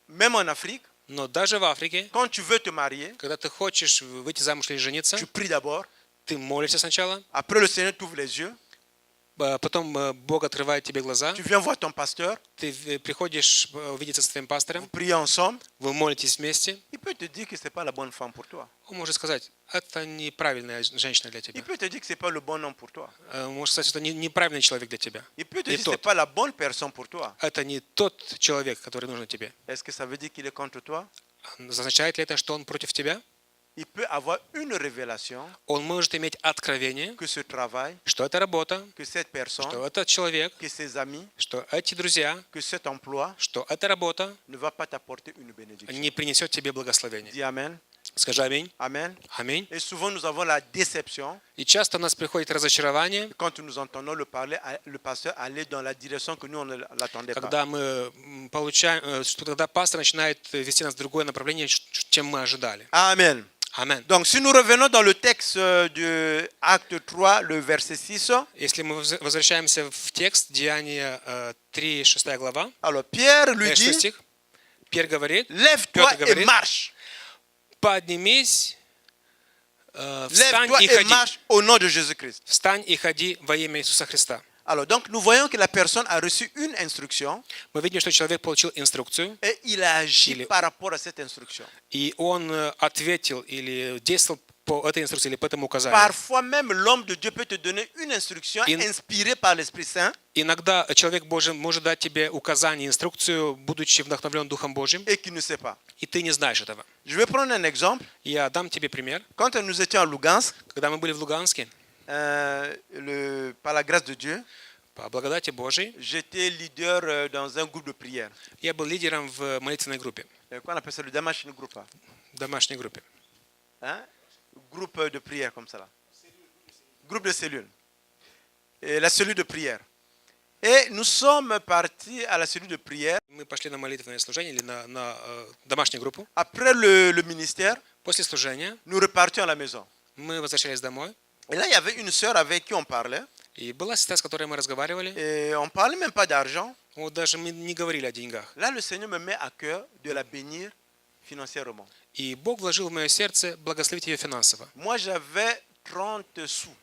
Même en Afrique, но даже в Африке, quand tu veux te marier, когда ты хочешь выйти замуж или жениться, tu pries d'abord. ты молишься сначала, Après, le Seigneur t'ouvre les yeux. потом Бог открывает тебе глаза, Tu viens voir ton pasteur, ты приходишь увидеться с твоим vous пастором, priez ensemble. вы молитесь вместе, Il peut te dire que ce n'est pas la bonne femme pour toi. он может сказать, это неправильная женщина для Il тебя. peut te dire que ce n'est pas le bon homme pour toi. Он может сказать, что это неправильный человек для тебя. Il peut te Не dire que ce n'est тот. pas la bonne personne pour toi. Это не тот человек, который нужен тебе. Est-ce que ça veut dire qu'il est contre toi? Означает ли это, что он против тебя? Il peut avoir une révélation Он может иметь откровение, que ce travail, что это работа, que cette personne, что этот человек, que ses amis, что эти друзья, que cet emploi что эта работа ne va pas t'apporter une bénédiction. не принесет тебе благословения. Dis Amen. Скажи аминь. Amen. Аминь. Et souvent nous avons la déception И часто у нас приходит разочарование, quand nous entendons le pasteur aller dans la direction que nous on ne l'attendait pas. когда мы получаем, что когда пастор начинает вести нас в другое направление, чем мы ожидали. Amen. Аминь. Donc si nous revenons dans le texte de Acte 3, le verset 6, Если мы возвращаемся в текст Деяния 3, 6 глава, alors Pierre lui 6 dit, стих, Петр говорит, lève-toi Петр et говорит, marche. поднимись, встань Lève-toi и et ходи. marche au nom de Jésus-Christ. Встань и ходи во имя Иисуса Христа. Alors donc nous voyons que la personne a reçu une instruction Мы видим, что человек получил инструкцию, et il a agi Или- par rapport à cette instruction. и он ответил или действовал по этой инструкции или по этому указанию. Parfois même l'homme de Dieu peut te donner une instruction In- inspirée par l'Esprit Saint Иногда человек Божий может дать тебе указание, инструкцию, будучи вдохновлен Духом Божьим, et qui ne sait pas. и ты не знаешь этого. Je vais prendre un exemple. Я дам тебе пример. Quand nous étions à Lugansk, Когда мы были в Луганске, par la grâce de Dieu, по благодати Божией, j'étais leader dans un groupe de prière. я был лидером в молитвенной группе, Qu'on appelle ça le Damashine Group. Hein? домашней группе. Hein? Groupe de prière comme ça là. Groupe de cellules. Et la cellule de prière. Et nous sommes partis à la cellule de prière. Мы пошли на молитвенное служение или на домашнюю группу. Après le ministère, После служения nous repartions à la maison. мы возвращались домой, Et là, il y avait une sœur avec qui on parlait. и была сестра, с которой мы разговаривали. Et on ne parlait même pas d'argent. Вот даже мы не говорили о деньгах. Là, le Seigneur me met à cœur de la bénir financièrement. И Бог вложил в мое сердце благословить ее финансово. Moi, j'avais 30 sous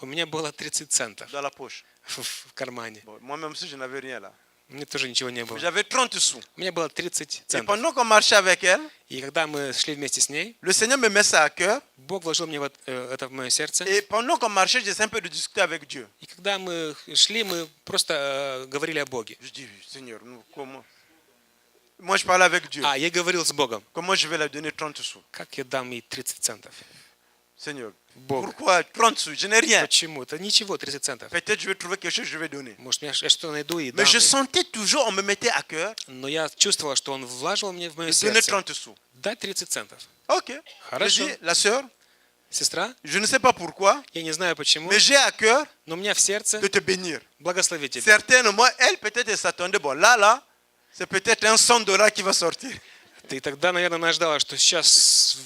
У меня было 30 центов dans la poche. в кармане. Bon, moi-même aussi, je n'avais rien là. Мне тоже ничего не было. J'avais 30 sous. У меня было 30 Et центов. pendant qu'on marchait avec elle, И когда мы шли вместе с ней, le Seigneur me met ça à cœur. Бог вложил мне это в мое сердце. Et pendant qu'on marchait, j'essaie un peu de discuter avec Dieu. И когда мы шли, мы просто говорили о Боге. Je dis, Seigneur, comment? Moi, je parlais avec Dieu. А, я говорил с Богом. Comment je vais leur donner 30 sous? Как я дам ей 30 центов? Seigneur, Бог. pourquoi 30 sous? Je n'ai rien. Почему? Это ничего, 30 центов. Peut-être je vais trouver quelque chose, je vais donner. Может, я что-то найду и Mais дам je ей. sentais toujours, on me mettait à cœur Но я чувствовал, что Он вложил мне в мое de donner сердце. 30 sous. Дать 30 центов. Ok. Je Хорошо. dis, la sœur, Сестра, je ne sais pas pourquoi, я не знаю почему, mais j'ai à cœur но у меня в сердце de te bénir. благословить тебя. Certainement, elle, peut-être, elle s'attendait, bon, là, c'est peut-être un $100 qui va sortir. И тогда, наверное, она ждала, что сейчас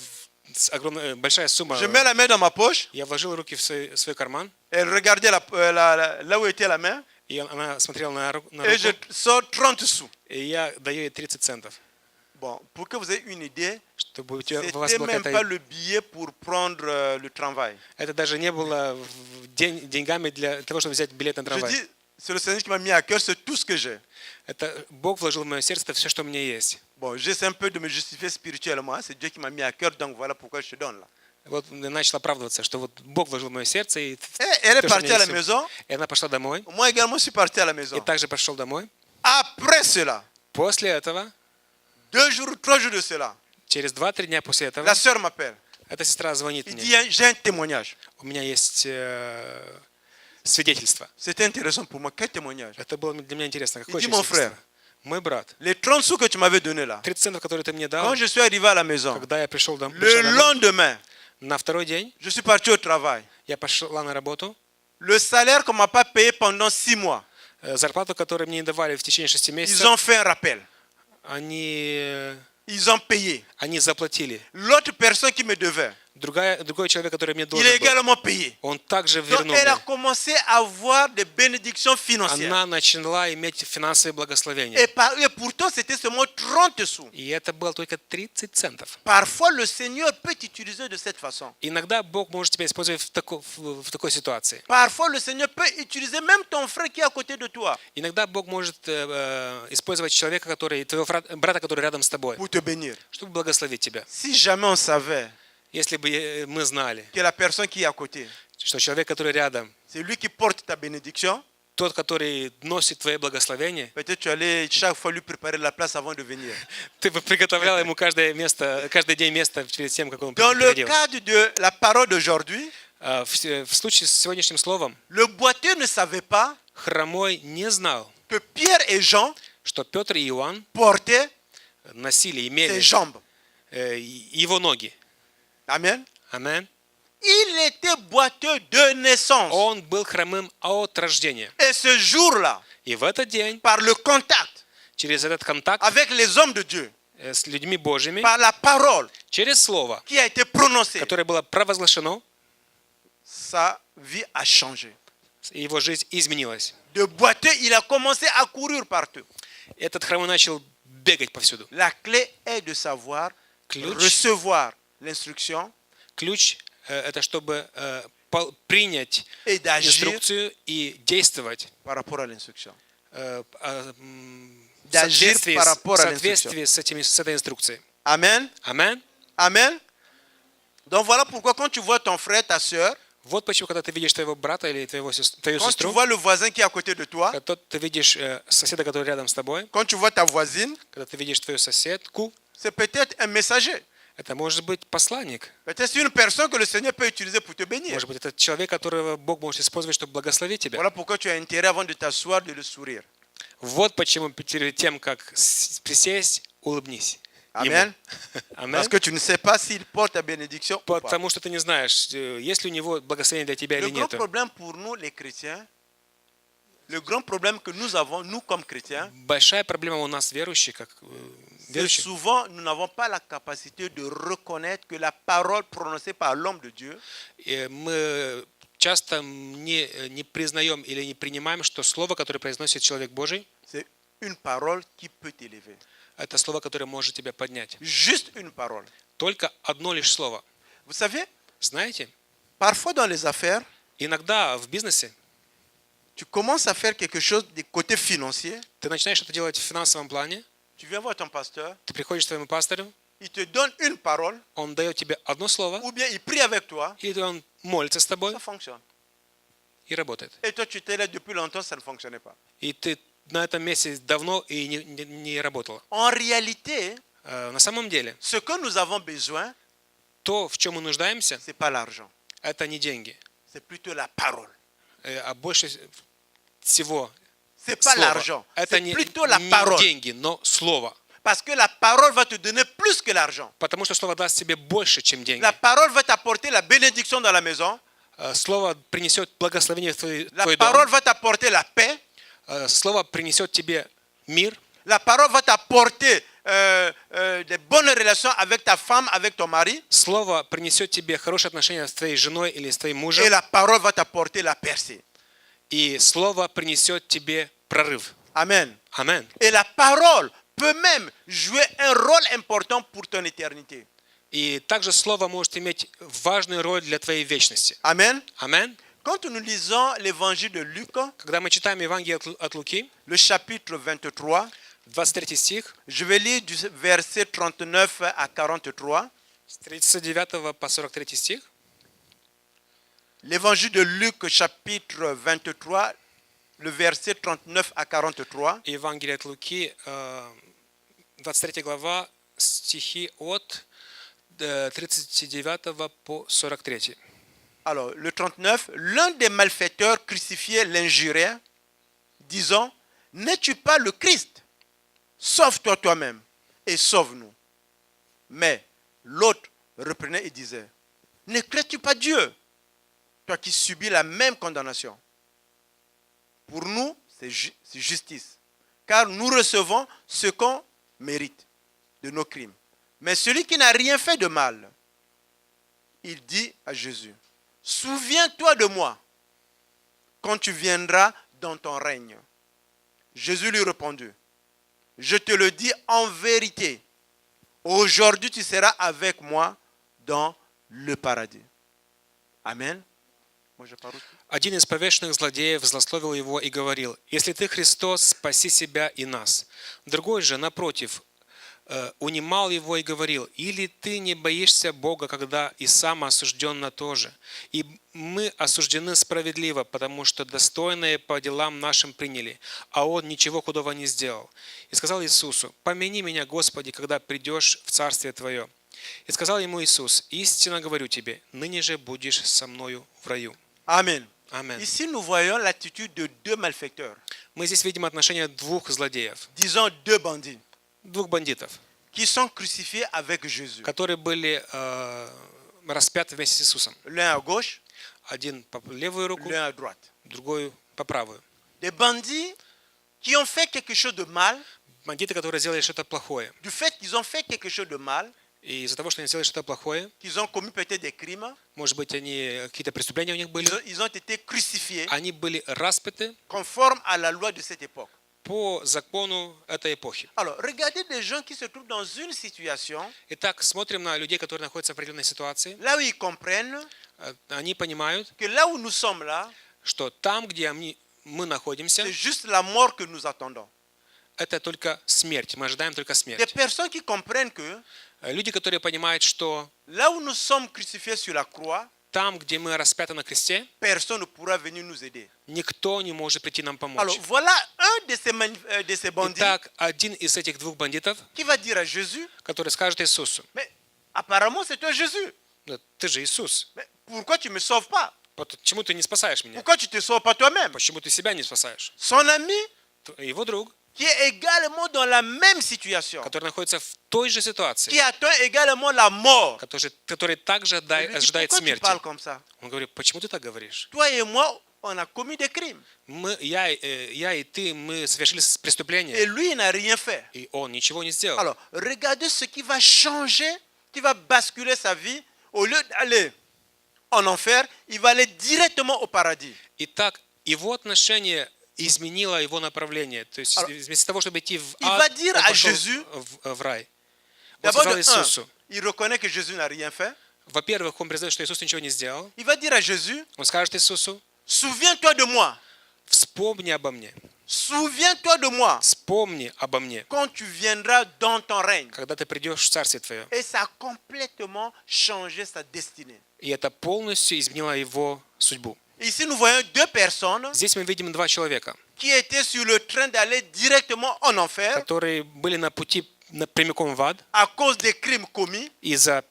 огромная, большая сумма. Je mets la main dans ma poche, Я вложил руки в свой карман, elle regardait là où était la main, и она смотрела на руку, et je sors 30 sous. и я даю ей 30 центов. Bon, pour que vous ayez une idée, Чтобы у вас c'était была même pas какая-то... le billet pour prendre le tramway. Это даже не было деньгами для того, чтобы взять билет на Je трамвай. dis, c'est le Seigneur qui m'a mis à cœur, c'est tout ce que j'ai. Это Бог вложил в мое сердце, это все, что у меня есть. Bon, j'essaie un peu de me justifier spirituellement, hein, c'est Dieu qui m'a mis à cœur, donc voilà pourquoi je te donne là. Вот я начал оправдываться, что вот Бог вложил в мое сердце, и Et elle est то, что у partie меня à la есть. maison, И она пошла домой, moi également je suis parti à la maison. и также пошел домой. Après cela, После этого, 2 jours ou 3 jours de cela, через 2-3 дня после этого, la sœur m'appelle. эта сестра звонит Il мне. dit, j'ai un témoignage. У меня есть свидетельство. C'était intéressant pour moi. Quel témoignage? Это было для меня интересно. Какое Иди, еще mon свидетельство? Мой брат. Les 30 sous que tu m'avais donné là, 30 центов, которые ты мне quand дал, je suis arrivé à la maison, когда я пришел le домой, lendemain, на второй день je suis parti au travail. я пошла на работу. Le salaire qu'on m'a pas payé pendant 6 mois, Зарплату, которую мне не давали в течение 6 ils месяцев, ont fait un rappel. они Ils ont payé. заплатили. L'autre personne qui me devait, Другой человек, который мне il должен est был, également payé. он также Donc вернул elle a мне. commencé à avoir des bénédictions financières. Она начала иметь финансовые благословения. Et pourtant, c'était seulement 30 sous. И это было только 30 центов. Parfois, le Seigneur peut t'utiliser de cette façon. Иногда Бог может тебя использовать в такой ситуации. Parfois, le Seigneur peut utiliser même ton frère qui est à côté de toi Иногда Бог может использовать человека, твоего брата, который рядом с тобой, pour te bénir. чтобы благословить тебя. Si jamais on savait Если бы мы знали, que la personne qui est à côté, что человек, который рядом, c'est lui qui porte ta bénédiction, тот, который носит твои благословения, peut-être tu allais chaque fois lui préparer la place avant de venir. ты бы приготовлял ему каждый день место перед тем, как он Dans le приходил. cadre de la parole d'aujourd'hui, В случае с сегодняшним словом, le boiteux ne savait pas хромой не знал, que Pierre et Jean что Петр и Иоанн portaient носили, ses имели jambes. его ноги. Amen. Амен. Il était boiteux de naissance. Он был хромым от рождения. Et ce jour-là, И в этот день, par le contact через этот контакт avec les hommes de Dieu, с людьми Божьими, par la parole через слово, qui a été prononcée, которое было провозглашено, sa vie a changé. его жизнь изменилась. De boiteux, il a commencé à courir partout. Этот хромой начал бегать повсюду. La clé est de savoir Ключ, recevoir l'instruction ключ это чтобы принять et d'agir инструкцию и действовать par rapport à l'instruction. в D'agir соответствии, par rapport à соответствии с этой инструкцией. Amen. Амен. Amen. Donc voilà pourquoi quand tu vois ton frère, ta soeur, Вот почему, когда ты видишь твоего брата или твою quand tu сестру, vois le voisin qui est à côté de toi, когда ты видишь соседа, который рядом с тобой, quand tu vois ta voisine, когда ты видишь твою соседку, c'est peut-être un messager. это может быть посланник. Peut-être c'est une personne que le Seigneur peut utiliser pour te bénir. Может быть, это человек, которого Бог может использовать, чтобы благословить тебя. Voilà pourquoi tu as intérêt avant de t'asseoir de le sourire. Вот почему перед тем, как присесть, улыбнись. ему. Amen. Амен. Parce que tu ne sais pas s'il porte ta bénédiction ou pas. Потому что ты не знаешь, есть ли у него благословение для тебя Le или grand нет. problème pour nous les chrétiens, le grand problème que nous avons, nous comme chrétiens, Большая проблема у нас, верующих, как c'est верующих, souvent nous n'avons pas la capacité de reconnaître que la parole prononcée par l'homme de Dieu мы часто не признаем или не принимаем, что слово, которое произносит человек Божий, c'est une parole qui peut t'élever. это слово, которое может тебя поднять. Juste une parole. Только одно лишь слово. Vous savez, Знаете, parfois dans les affaires, иногда в бизнесе tu commences à faire quelque chose du côté financier, ты начинаешь что-то делать в финансовом плане, tu viens voir ton pasteur, ты приходишь к своему пастору, il te donne une parole, он дает тебе одно слово, ou bien il prie avec toi, или он молится с тобой ça fonctionne. и работает. Et toi, tu étais là depuis longtemps, ça ne fonctionnait pas. И ты на этом месте давно и не работала. En réalité, На самом деле, ce que nous avons besoin, то, в чем мы нуждаемся, ce n'est pas l'argent, это не деньги, c'est plutôt la parole. а больше всего Ce n'est pas слово. l'argent, Это c'est не plutôt la parole. деньги, но слово. Parce que la parole va te donner plus que l'argent. Потому что слово даст тебе больше, чем деньги. La parole va t'apporter la bénédiction dans la maison. Слово принесет благословение в La твой parole дом. va t'apporter la paix. Слово принесет тебе мир. La parole va t'apporter des bonnes relations avec ta femme, avec ton mari. Слово принесет тебе хорошие отношения с твоей женой или с твоим Et мужем. la parole va t'apporter la percée. И слово принесет тебе прорыв. Amen. Амен. Et la parole peut même jouer un rôle important pour ton éternité. И также слово может иметь важную роль для твоей вечности. Amen. Амен. Quand nous lisons l'évangile de Luc, Когда мы читаем Евангелие от Луки, le chapitre 23, 23 стих, je vais lire du verset 39 à 43. с 39 по 43 стих, L'évangile de Luc, chapitre 23, le verset 39 à 43. Евангелие от Луки, 23 глава, стихи от 39 по 43. Alors, le 39, l'un des malfaiteurs crucifiés l'injurait, disant, n'es-tu pas le Christ? Sauve-toi toi-même et sauve-nous. Mais l'autre reprenait et disait, ne crains-tu pas Dieu, toi qui subis la même condamnation? Pour nous, c'est justice, car nous recevons ce qu'on mérite de nos crimes. Mais celui qui n'a rien fait de mal, il dit à Jésus, souviens-toi de moi quand tu viendras dans ton règne. Jésus lui répondit, je te le dis en vérité, aujourd'hui tu seras avec moi dans le paradis. Amen. Один из повешенных злодеев злословил его и говорил, «Если ты Христос, спаси себя и нас». Другой же, напротив, унимал его и говорил, «Или ты не боишься Бога, когда и сам осужден на то же? И мы осуждены справедливо, потому что достойное по делам нашим приняли, а он ничего худого не сделал». И сказал Иисусу, «Помяни меня, Господи, когда придешь в Царствие Твое». И сказал ему Иисус, «Истинно говорю тебе, ныне же будешь со мною в раю». Amen. Amen. Ici, nous voyons l'attitude de deux malfaiteurs, Мы здесь видим отношение двух злодеев, disons deux bandits, двух бандитов, qui sont crucifiés avec Jésus. которые были распяты вместе с Иисусом. L'un à gauche, Один по левую руку, l'un à droite. другой по правую. Des bandits qui ont fait quelque chose de mal, Бандиты, которые сделали что-то плохое. du fait qu'ils ont fait quelque chose de mal, И из-за того, что они сделали что-то плохое, qu'ils ont commis peut-être des crimes, может быть, какие-то преступления у них были, ils ont été crucifiés они были распяты conformes à la loi de cette époque. по закону этой эпохи. Alors, regardez des gens qui se trouvent dans une situation Итак, смотрим на людей, которые находятся в определенной ситуации. là où ils comprennent Они понимают, que là où nous sommes là, что там, где мы находимся, c'est juste la mort que nous attendons. это только смерть. Мы ожидаем только Des смерть. personnes qui comprennent que Люди, которые понимают, что là où nous sommes crucifiés sur la croix, там, где мы распяты на кресте, personne ne pourra venir nous aider. никто не может прийти нам помочь. Alors, voilà un de ces bandits Итак, один из этих двух бандитов, qui va dire à Jésus, который скажет Иисусу, mais apparemment c'est toi Jésus, «Да ты же Иисус, mais pourquoi tu ne me sauves pas? почему ты не спасаешь меня? Pourquoi tu ne te sauves pas toi-même? Почему ты себя не спасаешь?» Son ami Его друг, qui est également dans la même situation, который находится в той же ситуации, qui attend également la mort. который также Il lui dit, ожидает pourquoi tu смерти. parles comme ça? Он говорит, почему ты так говоришь? Toi et moi, on a commis des crimes. Я и ты, мы совершили Et преступление, lui, il n'a rien fait. и он ничего не сделал. Alors, regardez ce qui va changer, qui va basculer sa vie. Au lieu d'aller en enfer, il va aller directement au paradis. Итак, его отношение изменило его направление. То есть вместо того, чтобы идти в Il va ад, dire он à пошел Jésus, в рай. Он d'abord, сказал de un, Иисусу. il reconnaît que Jésus n'a rien fait. Во-первых, он признает, что Иисус ничего не сделал. Il va dire à Jésus, Он скажет Иисусу, souviens-toi de moi Вспомни обо мне. Souviens-toi de moi Вспомни обо мне, quand tu viendras dans ton règne. когда ты придешь в Царствие Твое. Et ça a complètement changé sa destinée. И это полностью изменило его судьбу. Ici, nous voyons deux personnes Здесь мы видим два человека, qui étaient sur le train d'aller directement en enfer которые были на пути прямиком в ад à cause des crimes commis. из-за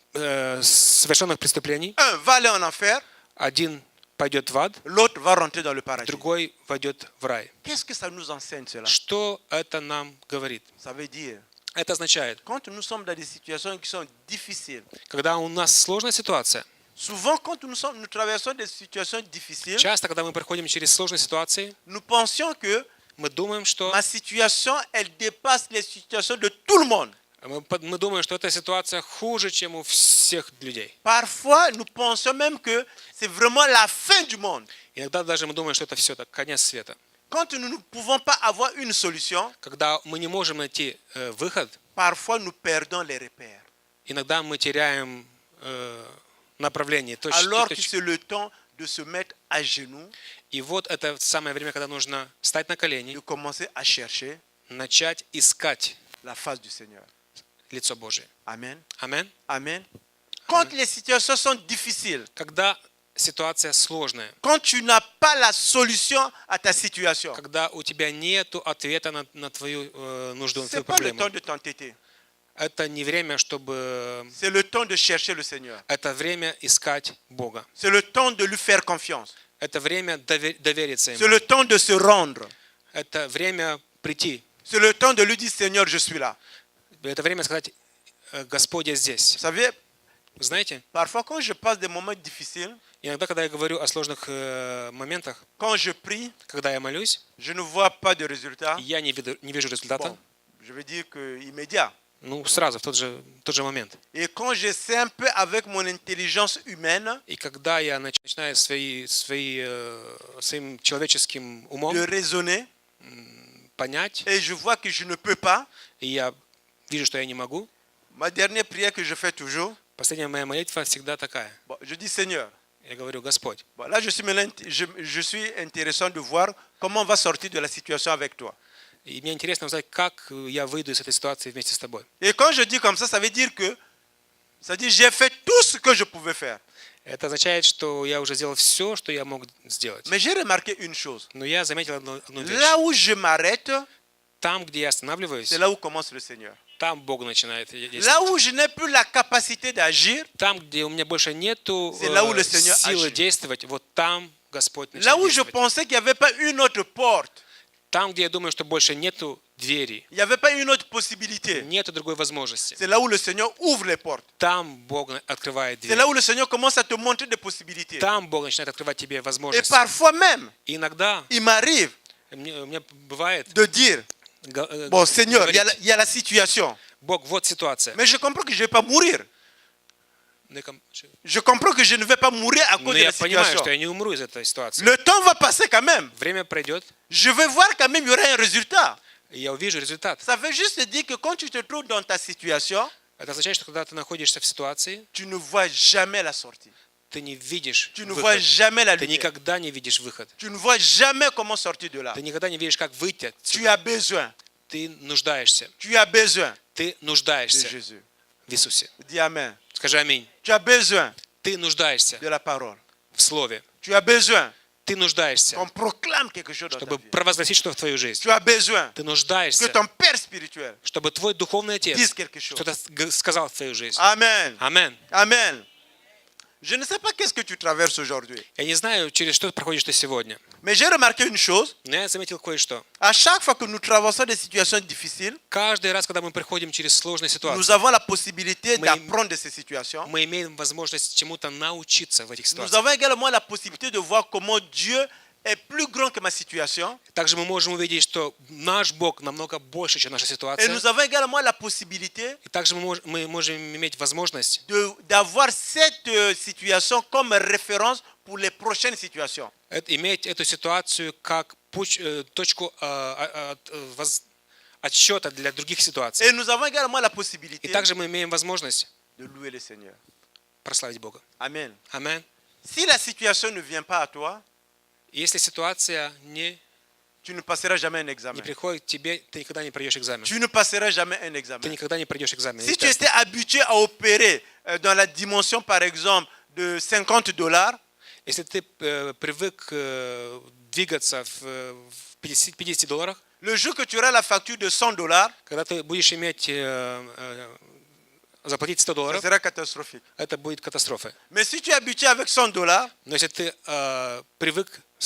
совершенных преступлений. Un va aller en enfer, Один пойдет в ад, l'autre va rentrer dans le paradis. другой войдет в рай. Qu'est-ce que ça nous enseigne cela? Что это нам говорит? Ça veut dire, Это означает, quand nous sommes dans des situations qui sont difficiles, когда у нас сложная ситуация, souvent quand nous traversons des situations difficiles, часто, когда мы проходим через сложные ситуации, nous pensions que мы думаем, что ma situation, elle dépasse les situations de tout le monde. мы думаем, что эта ситуация хуже, чем у всех людей. Parfois, nous pensons même que c'est vraiment la fin du monde. Иногда даже мы думаем, что это все так, конец света. Quand nous ne pouvons pas avoir une solution, Когда мы не можем найти выход, parfois nous perdons les repères. иногда мы теряем направление, Alors que точку. c'est le temps de se mettre à genoux, И вот это самое время, когда нужно встать на колени, de commencer à chercher начать искать la face du Seigneur. лицо Божие. Amen. Амен. Amen. Quand les situations sont difficiles, Когда ситуация сложная, quand tu n'as pas la solution à ta situation, когда у тебя нет ответа на твою нужду, на ce твою n'est pas le проблему, temps de t'entêter. это не время, чтобы... C'est le temps de chercher le Seigneur. Это время искать Бога. C'est le temps de lui faire confiance. Это время довериться C'est Ему. le temps de se rendre. Это время прийти. C'est le temps de lui dire, Seigneur, je suis là. Это время сказать, Господь, я здесь. Vous savez, Вы знаете, parfois quand je passe des moments difficiles, иногда, когда я говорю о сложных моментах, quand je prie, когда я молюсь, je ne vois pas de résultat. я не вижу результата. Bon, je veux dire que immédiat. Ну, сразу, в тот же момент. Et quand j'essaie un peu avec mon intelligence humaine И когда я начинаю своим человеческим умом de raisonner, понять, et je vois que je ne peux pas, и я вижу, что я не могу, ma dernière prière que je fais toujours, последняя моя молитва всегда такая. bon, je dis Seigneur. Я говорю, Господь, Bon, là, je suis intéressant de voir comment on va sortir de la situation avec toi. и мне интересно узнать, как я выйду из этой ситуации вместе с тобой. Et quand je dis comme ça veut dire que, ça dit j'ai fait tout ce que je pouvais faire. Это означает, что я уже сделал все, что я мог сделать. Mais j'ai remarqué une chose. Но я заметил одну вещь. Là où je m'arrête, Там, где я останавливаюсь, c'est là où commence le Seigneur. там Бог начинает Là действовать. où je n'ai plus la capacité d'agir, Там, где у меня больше нету C'est là où le Seigneur силы agit. действовать, вот там Господь là начинает où je действовать. pensais qu'il n'y avait pas une autre porte, Там, где я думаю, что больше нету двери, il n'y avait pas une autre possibilité, нету другой возможности. c'est là où le Seigneur ouvre les portes. Там Бог открывает C'est дверь. là où le Seigneur commence à te montrer des possibilités. Там Бог начинает открывать тебе Et возможности. parfois même, И иногда il m'arrive у меня бывает de dire, bon Seigneur, говорить, il y a la situation, Бог, вот ситуация. mais je comprends que je ne vais pas mourir. Но Je comprends que je ne vais pas mourir à cause de я la понимаю, situation. что я не умру из этой ситуации. Le temps va passer quand même. Время пройдет, Je vais voir quand même, il y aura un résultat. и я увижу результат. Ça veut juste dire que quand tu te trouves dans ta situation, Это означает, что когда ты находишься в ситуации, tu ne vois jamais la sortie. ты не видишь Tu ne vois выход. jamais la Ты lumière. никогда не видишь выход. Tu ne vois jamais comment sortir de là. Ты никогда не видишь, как выйти Tu отсюда. as besoin. Ты нуждаешься. Tu as besoin Ты de нуждаешься Jésus. в Иисусе. Dis Amen. Скажи аминь. Tu as besoin Ты нуждаешься de la parole. в Слове. Tu as besoin Ты нуждаешься, qu'on proclame quelque chose dans ta чтобы vie. провозгласить что-то в твою жизнь. Tu as besoin Ты que нуждаешься, ton Père spirituel чтобы твой духовный dise отец quelque chose. что-то сказал в твою жизнь. Amen. Амен. Amen. Je ne sais pas qu'est-ce que tu traverses aujourd'hui. Я не знаю, через что ты проходишь ты сегодня, Mais j'ai remarqué une chose. но я заметил кое-что. À chaque fois que nous traversons des situations difficiles, Каждый раз, когда мы приходим через сложные nous ситуации, avons la possibilité Мы- d'apprendre de ces situations. мы имеем возможность чему-то научиться в этих Nous ситуациях. avons également la possibilité de voir comment Dieu est plus grand que ma situation. Также мы можем увидеть, что наш Бог намного больше, чем наша Et ситуация. nous avons également la possibilité И также мы можем иметь возможность d'avoir cette situation comme référence pour les prochaines situations. иметь эту ситуацию как точку отсчета для других Et ситуаций. nous avons également la И possibilité также мы имеем возможность de louer le Seigneur. прославить Бога. Amen. Амен. Si la situation ne vient pas à toi, Если ситуация не tu ne passeras jamais un не examen. приходит к тебе, ты никогда не пройдешь экзамен. Tu ne passeras jamais un Ты examen. никогда не пройдешь экзамен. Si или tu тест. étais habitué à opérer dans la dimension, par exemple, de $50, Если ты привык двигаться в 50 долларах, le jour que tu auras la facture de $100, когда ты будешь иметь заплатить 100 ça долларов, sera catastrophique. это будет катастрофа. Mais si tu es habitué avec $100, Но если ты привык в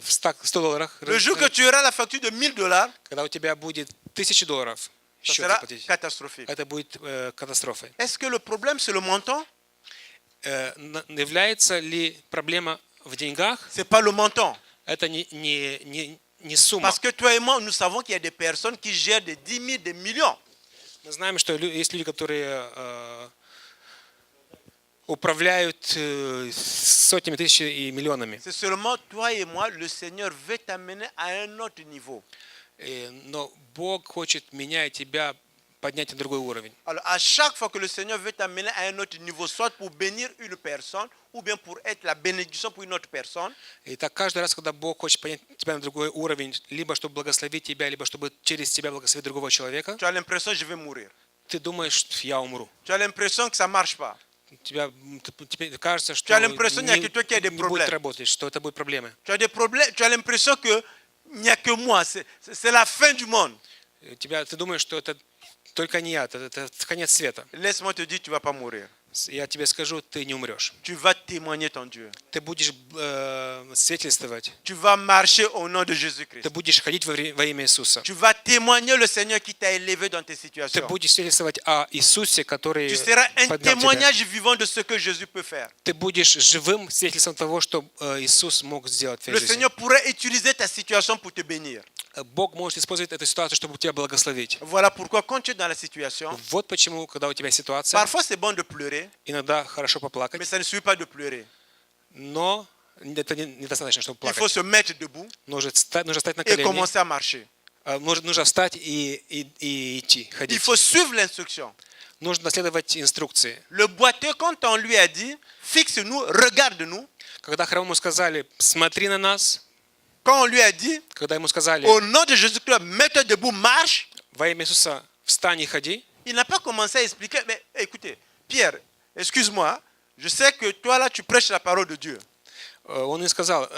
100 долларах, le jour que tu auras la facture de $1000, когда у тебя будет 1000 долларов ça счет sera заплатить, catastrophique. это будет катастрофой. Est-ce que le problème, c'est le montant? Является ли проблема в деньгах? Ce n'est pas le montant. Это не сумма. Parce que toi et moi, nous savons qu'il y a des personnes qui gèrent des 10 000, des millions. Мы знаем, что есть люди, которые управляют сотнями тысяч и миллионами. C'est seulement toi et moi, le Seigneur veut t'amener à un autre niveau. Но Бог хочет меня и тебя поднять на другой уровень. Alors, à chaque fois que le Seigneur veut t'amener à un autre niveau, soit pour bénir une personne, ou bien pour être la bénédiction pour une autre personne, И так каждый раз, когда Бог хочет поднять тебя на другой уровень, либо чтобы благословить тебя, либо чтобы через тебя благословить другого человека, tu as l'impression que je vais mourir. ты думаешь, что я умру. Tu as l'impression que ça ne marche pas. Тебе кажется, что Tu as l'impression qu'il y a quelqu'un qui a des не будет problèmes. работать, что это будет проблемы. Tu as des problèmes, tu as l'impression qu'il n'y a que moi, c'est la fin du monde. Ты думаешь, что это только не я, это конец света. Laisse-moi te dire, tu ne vas pas mourir. Я тебе скажу, ты не умрешь. Tu vas témoigner ton Dieu. Ты будешь свидетельствовать. Tu vas marcher au nom de Jésus-Christ. Ты будешь ходить во имя Иисуса. Tu vas témoigner le Seigneur qui t'a élevé dans tes Ты situations. будешь свидетельствовать о Иисусе, который Tu seras un поднял тебя. témoignage vivant de ce que Jésus peut faire. Ты будешь живым свидетельством того, что Иисус мог сделать в твоей Le жизни. Seigneur pourrait utiliser ta situation pour te bénir. Бог может использовать эту ситуацию, чтобы тебя благословить. Voilà pourquoi quand tu es dans la situation, Вот почему, когда у тебя ситуация, parfois c'est bon de pleurer, иногда хорошо mais поплакать, ça ne suffit pas de pleurer. но это недостаточно, чтобы Il faut плакать. se mettre debout Нужно встать на et колени, commencer à marcher. нужно встать и идти, Il ходить. faut suivre l'instruction. Нужно следовать инструкции. Le boiteux, quand on lui a dit, fixe-nous, regarde-nous, Когда хромому сказали, смотри на нас, quand on lui a dit, когда ему сказали, au nom de Jésus-Christ, mets-toi debout, marche, во имя Иисуса, встань и ходи, il n'a pas commencé à expliquer, mais écoutez, Pierre, excuse-moi, je sais que toi là, tu prêches la parole de Dieu. он и сказал,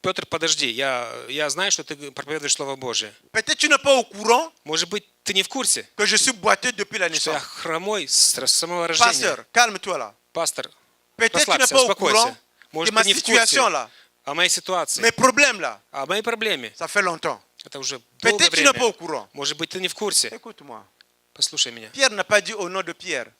Петр, подожди, я знаю, что ты проповедуешь Слово Божие. Peut-être tu n'es pas au courant Может быть, ты не в курсе, que je suis boiteux depuis la что я naissance. хромой с самого рождения. Pasteur, calme-toi là. Пастор, Peut-être tu n'es расслабься, pas au courant успокойся. de Может, ma ты не в situation курсе là, о моей ситуации, mes problèmes là. о моей проблеме. Ça fait longtemps. Это уже долгое Peut-être tu n'es pas au время. courant. Может быть, ты не в курсе. Écoute-moi. Послушай меня. Pierre n'a pas dit au nom de Pierre.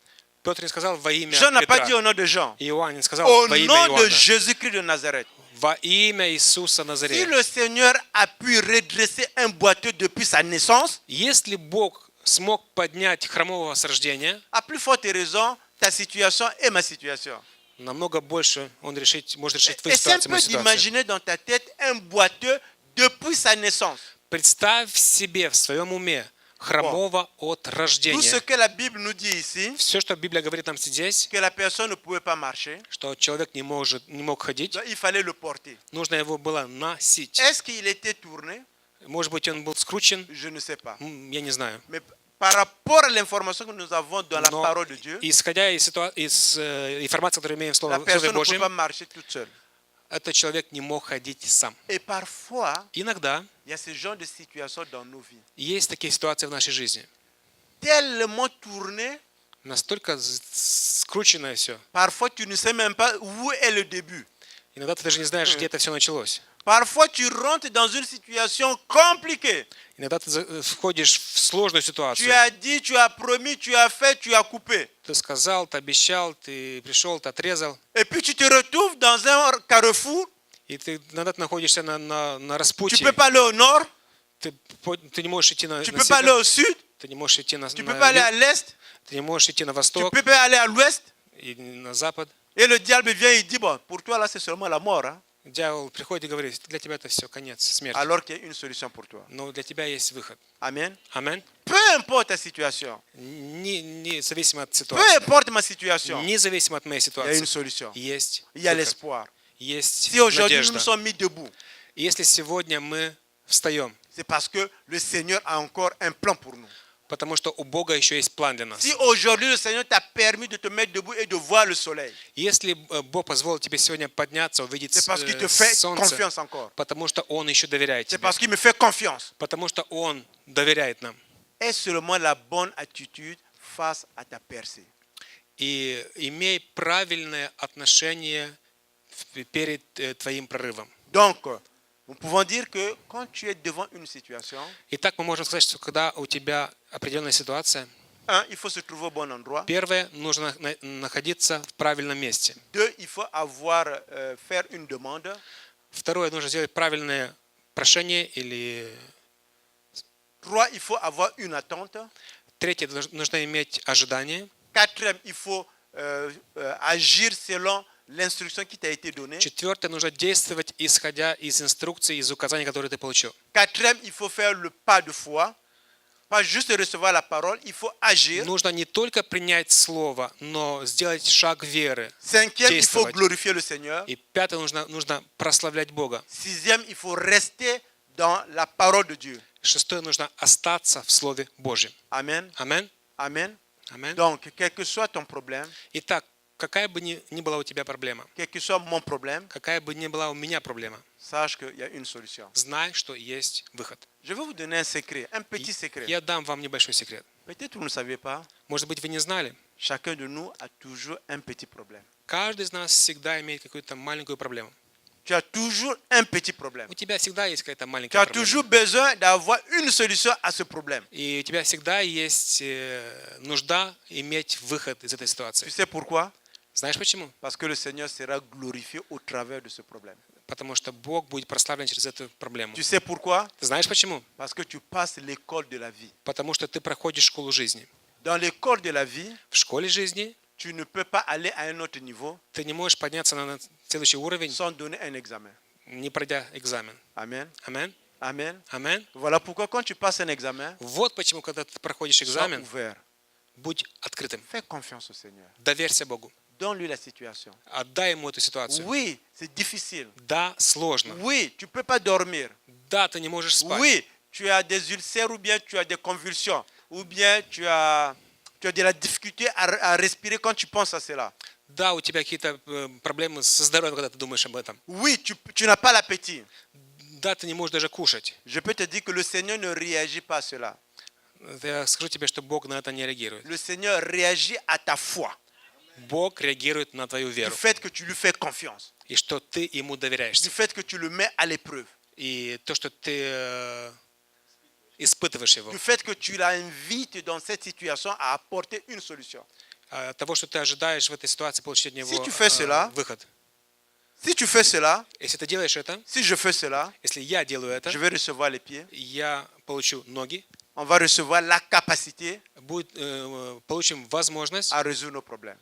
Петр не сказал во имя Jean n'a pas dit Петра. au nom de Jean. Иоанн не сказал Au во имя nom de Иоанна. Jésus-Christ de Nazareth. Во имя Иисуса Si Назарета. le Seigneur a pu redresser un boiteux depuis sa naissance, Если Бог смог поднять хромого с рождения, à plus forte raison, ta situation est ma situation. намного больше Он может решить твою Et c'est un ситуацию, peu мою ситуацию. d'imaginer dans ta tête un boiteux depuis sa naissance. Представь себе в своем уме хромого от Tout ce рождения. que la Bible nous dit ici, Все, что Библия говорит нам здесь, que la personne ne pouvait pas marcher, что человек не мог ходить, donc il fallait le porter. нужно его было носить. Est-ce qu'il était tourné? Может быть, он был скручен, Je ne sais pas. я не знаю. Mais par rapport à l'information que nous avons dans la Но parole de Dieu, исходя из информации, которую имеем в la Слове personne ne pouvait Божьем, pas marcher toute seule. этот человек не мог ходить сам. Et parfois, Иногда il y a ce genre de situation dans nos vies. есть такие ситуации в нашей жизни. Tellement tourné, Настолько скрученное все. parfois tu ne sais même pas où est le début. Иногда ты даже не знаешь, где это все началось. Parfois tu rentres dans une situation compliquée. Иногда ты входишь в сложную Tu ситуацию. as dit, tu as promis, tu as fait, tu as coupé. Ты сказал, ты обещал, ты пришел, ты отрезал. Et puis tu te retrouves dans un carrefour. И ты иногда ты находишься на Tu ne распутье. peux pas aller au nord, Ты не можешь идти на tu ne peux pas aller север, au sud, ты не можешь идти на tu ne peux pas aller à юг, l'est, ты не можешь идти на tu восток ne peux pas aller à l'ouest. и на запад. Et le diable vient et dit, bon, pour toi là c'est seulement la mort. Hein? Дьявол приходит и говорит, для тебя это все, конец, смерть. Alors qu'il y a une solution pour toi. Но для тебя есть выход. Amen. Аминь. Peu importe ta situation, Независимо от peu ситуации, importe ma situation, независимо от моей il y a une ситуации, solution. есть Il y a выход, l'espoir. есть Si aujourd'hui nous надежда. nous sommes mis debout, И если сегодня мы встаем. C'est parce que le Seigneur a encore un plan pour nous. Потому что у Бога еще есть план для нас. Si aujourd'hui le Seigneur t'a permis de te mettre debout et de voir le soleil, Если Бог позволил тебе сегодня подняться, увидеть c'est parce qu'il te fait солнце, confiance encore. потому что Он еще доверяет C'est тебе. parce qu'il me fait confiance. Потому что Он доверяет нам. Aie seulement la bonne attitude face à ta percée. И имей правильное отношение перед твоим прорывом. Donc, nous pouvons dire que quand tu es devant une situation, Итак, мы можем сказать, что когда у тебя определенная ситуация, il faut se trouver au bon endroit. первое, нужно находиться в правильном месте. Deux, il faut faire une demande. Второе, нужно сделать правильное прошение или... Trois, il faut avoir une attente. Третье, нужно иметь ожидание. Quatrième, il faut agir selon l'instruction qui t'a été donnée. Четвертое, нужно действовать, исходя из инструкций, из указаний, которые ты получил. Quatrième, il faut faire le pas de foi. Pas juste recevoir la parole, il faut agir. Нужно не только принять слово, но сделать шаг веры. Cinquième, il faut Действовать. glorifier le Seigneur. И пятое, нужно прославлять Бога. Sixième, il faut rester dans la parole de Dieu. Шестое, нужно остаться в Слове Божьем. Amen. Аминь. Amen. Аминь. Donc, quel que soit ton problème, Итак, какая бы ни была у тебя проблема, quel que soit mon problème, какая бы ни была у меня проблема, sache qu'il y a une solution. знай, что есть выход. Je vais vous donner un secret, un petit secret. Я дам вам небольшой секрет. Peut-être vous ne savez pas, Может быть, вы не знали. chacun de nous a toujours un petit problème. Каждый из нас всегда имеет какую-то маленькую проблему. Tu as toujours un petit problème. У тебя всегда есть какая-то Tu маленькая as проблема. toujours besoin d'avoir une solution à ce problème. И у тебя всегда есть нужда иметь выход из этой Tu ситуации. sais pourquoi? Знаешь почему? Parce que le Seigneur sera glorifié au travers de ce problème. Потому что Бог будет прославлен через эту проблему. Tu sais pourquoi? Ты знаешь почему? Parce que tu passes l'école de la vie. Потому что ты проходишь школу жизни. Dans l'école de la vie, В школе жизни tu ne peux pas aller à un autre niveau ты не можешь подняться на следующий уровень, sans donner un examen. не пройдя экзамен. Amen. Аминь. Amen. Аминь. Voilà pourquoi quand tu passes un examen, Вот почему, когда ты проходишь sois экзамен, ouvert. будь открытым. Fais confiance au Seigneur. Доверься Богу. Donne-lui la situation. Отдай Ему эту ситуацию. Oui, c'est difficile. Да, сложно. Oui, tu ne peux pas dormir. Да, ты не можешь спать. Oui, tu as des ulcères ou bien tu as des convulsions. Ou bien tu as de la difficulté à respirer quand tu penses à cela. Да, у тебя какие-то проблемы со здоровьем, когда ты думаешь об этом. Oui, tu n'as pas l'appétit. Да, ты не можешь даже кушать. Je peux te dire que le Seigneur ne réagit pas à cela. Я скажу тебе, что Бог на это не реагирует. Le Seigneur réagit à ta foi. Бог реагирует на твою Du веру. fait que tu lui fais confiance. И что ты Ему Du доверяешься. fait que tu le mets à l'épreuve. И то, что ты испытываешь Его. Du fait que tu l'invites dans cette situation à apporter une solution. От того, что ты ожидаешь в этой ситуации получить от Него Si tu fais cela, выход. Si tu fais cela, Если ты делаешь это, si je fais cela, если я делаю это, je vais recevoir les pieds. я получу ноги, On va recevoir la capacité получим возможность à résoudre nos problèmes.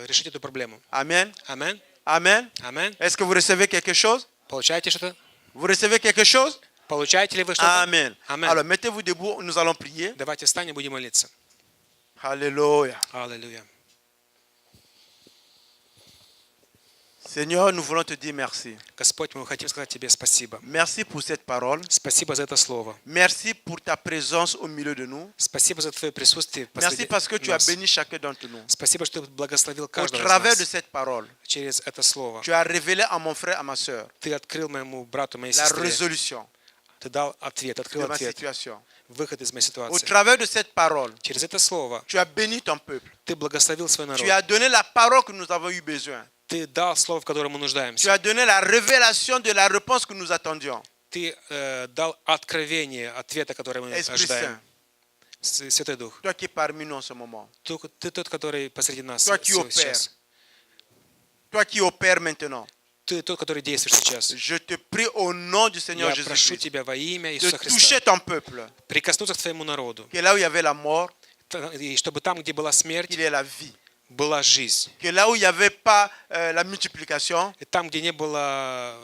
решить эту проблему. Amen. Аминь. Amen. Аминь. Est-ce que vous recevez quelque chose? Получаете что-то? Vous recevez quelque chose? Получаете ли вы что-то? Amen. Amen. Alors mettez-vous debout, nous allons prier. Давайте встанем и будем молиться. Alléluia. Аллилуйя. Seigneur, nous voulons te dire merci. Господь, мы хотим сказать Тебе спасибо. Merci pour cette parole. Спасибо за это слово. Merci pour ta présence au milieu de nous. Спасибо за Твое присутствие Merci посреди parce que tu as нас. béni chacun d'entre nous. Спасибо, что Ты благословил Au каждого из travers de нас cette parole, через это слово. tu as révélé à mon frère, à ma soeur, Ты открыл моему брату, моей la сестре. résolution Ты дал ответ, de открыл ma ответ, situation. выход из моей Au ситуации. travers de cette parole, Через это слово tu as béni ton peuple. Ты благословил свой народ. Tu as donné la parole que nous avons eu besoin. Ты дал слово, в котором мы Tu нуждаемся. as donné la révélation de la réponse que nous attendions. Ты дал откровение ответа, который мы Esprit ожидаем. Saint, Святой Дух. toi qui es parmi nous en ce moment, Ты тот, который посреди нас Toi qui сейчас. toi qui opères maintenant, Ты тот, который действуешь сейчас. je te prie au nom du Seigneur Я прошу Jésus-Christ Тебя во имя de Иисуса toucher Христа ton peuple, прикоснуться к Твоему народу. que là où il y avait la mort, И чтобы там, где была смерть, qu'il y ait la vie. была жизнь. Que là où il n'y avait pas la multiplication, И там, где не было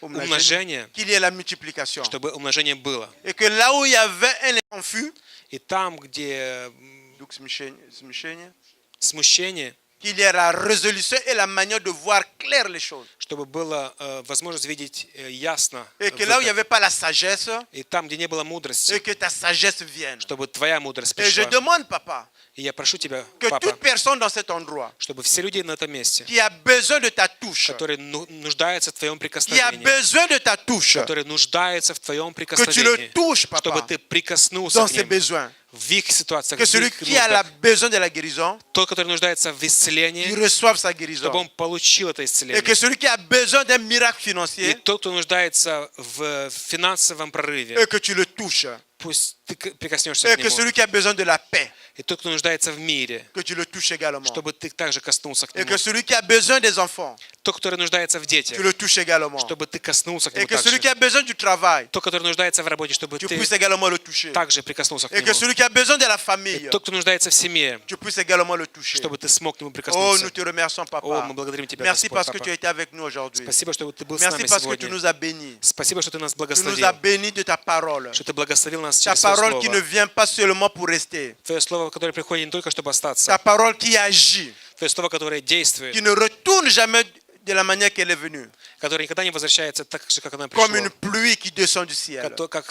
умножения, qu'il y ait la multiplication. чтобы умножение было. Et que là où il y avait un confus, И там, где donc смещение, смущение, qu'il y ait la résolution et la manière de voir clair les choses. чтобы была возможность видеть ясно. Et que là où il n'y avait pas la sagesse, И там, где не было мудрости, et que ta sagesse vienne. чтобы твоя мудрость Et je пришла. demande, papa, И я прошу тебя, que папа, toute personne dans cet endroit чтобы все люди на этом месте, qui a besoin de ta touche, которые нуждаются в твоем qui a прикосновении, besoin de ta touche, которые нуждаются в твоем que tu le прикосновении, touches, чтобы papa, ты прикоснулся dans к ses ним besoins. в их ситуациях, Que в celui их qui a нуждах. besoin de la guérison, Тот, который нуждается в il исцелении, reçoive sa чтобы guérison. он получил это Et исцеление. que celui qui a besoin d'un miracle И financier, тот, кто нуждается в финансовом прорыве, et que tu le touches. пусть ты прикоснешься Et к que нему. celui qui a besoin de la paix, И тот, кто нуждается в мире, que tu le touches également. чтобы ты также коснулся к Et нему. que celui qui a besoin des enfants, Тот, который нуждается в детях, tu le touches également. чтобы ты коснулся к Et нему que celui также. qui a besoin du travail, Тот, который нуждается в работе, чтобы tu ты puisses également le toucher. также прикоснулся к Et que нему. celui qui a besoin de la famille, Тот, кто нуждается в семье, tu puisses également le toucher. чтобы ты смог к нему Oh, прикоснуться. nous te remercions, О, papa. мы благодарим тебя, Merci Господь, parce que tu папа. as été avec nous aujourd'hui. Спасибо, что ты был с Merci нами parce que tu сегодня. nous as bénis. Спасибо, что ты нас Tu nous as благословил. bénis de ta parole. Что ты благословил нас Ta через Твое parole qui ne Слово. vient pas seulement pour rester. Твое Слово, которое приходит не только, чтобы Ta остаться. parole qui agit, Твое Слово, которое действует. qui ne retourne jamais de la manière qu'elle est venue. Которое никогда не возвращается так же, как оно Comme пришло. une pluie qui descend du ciel. Как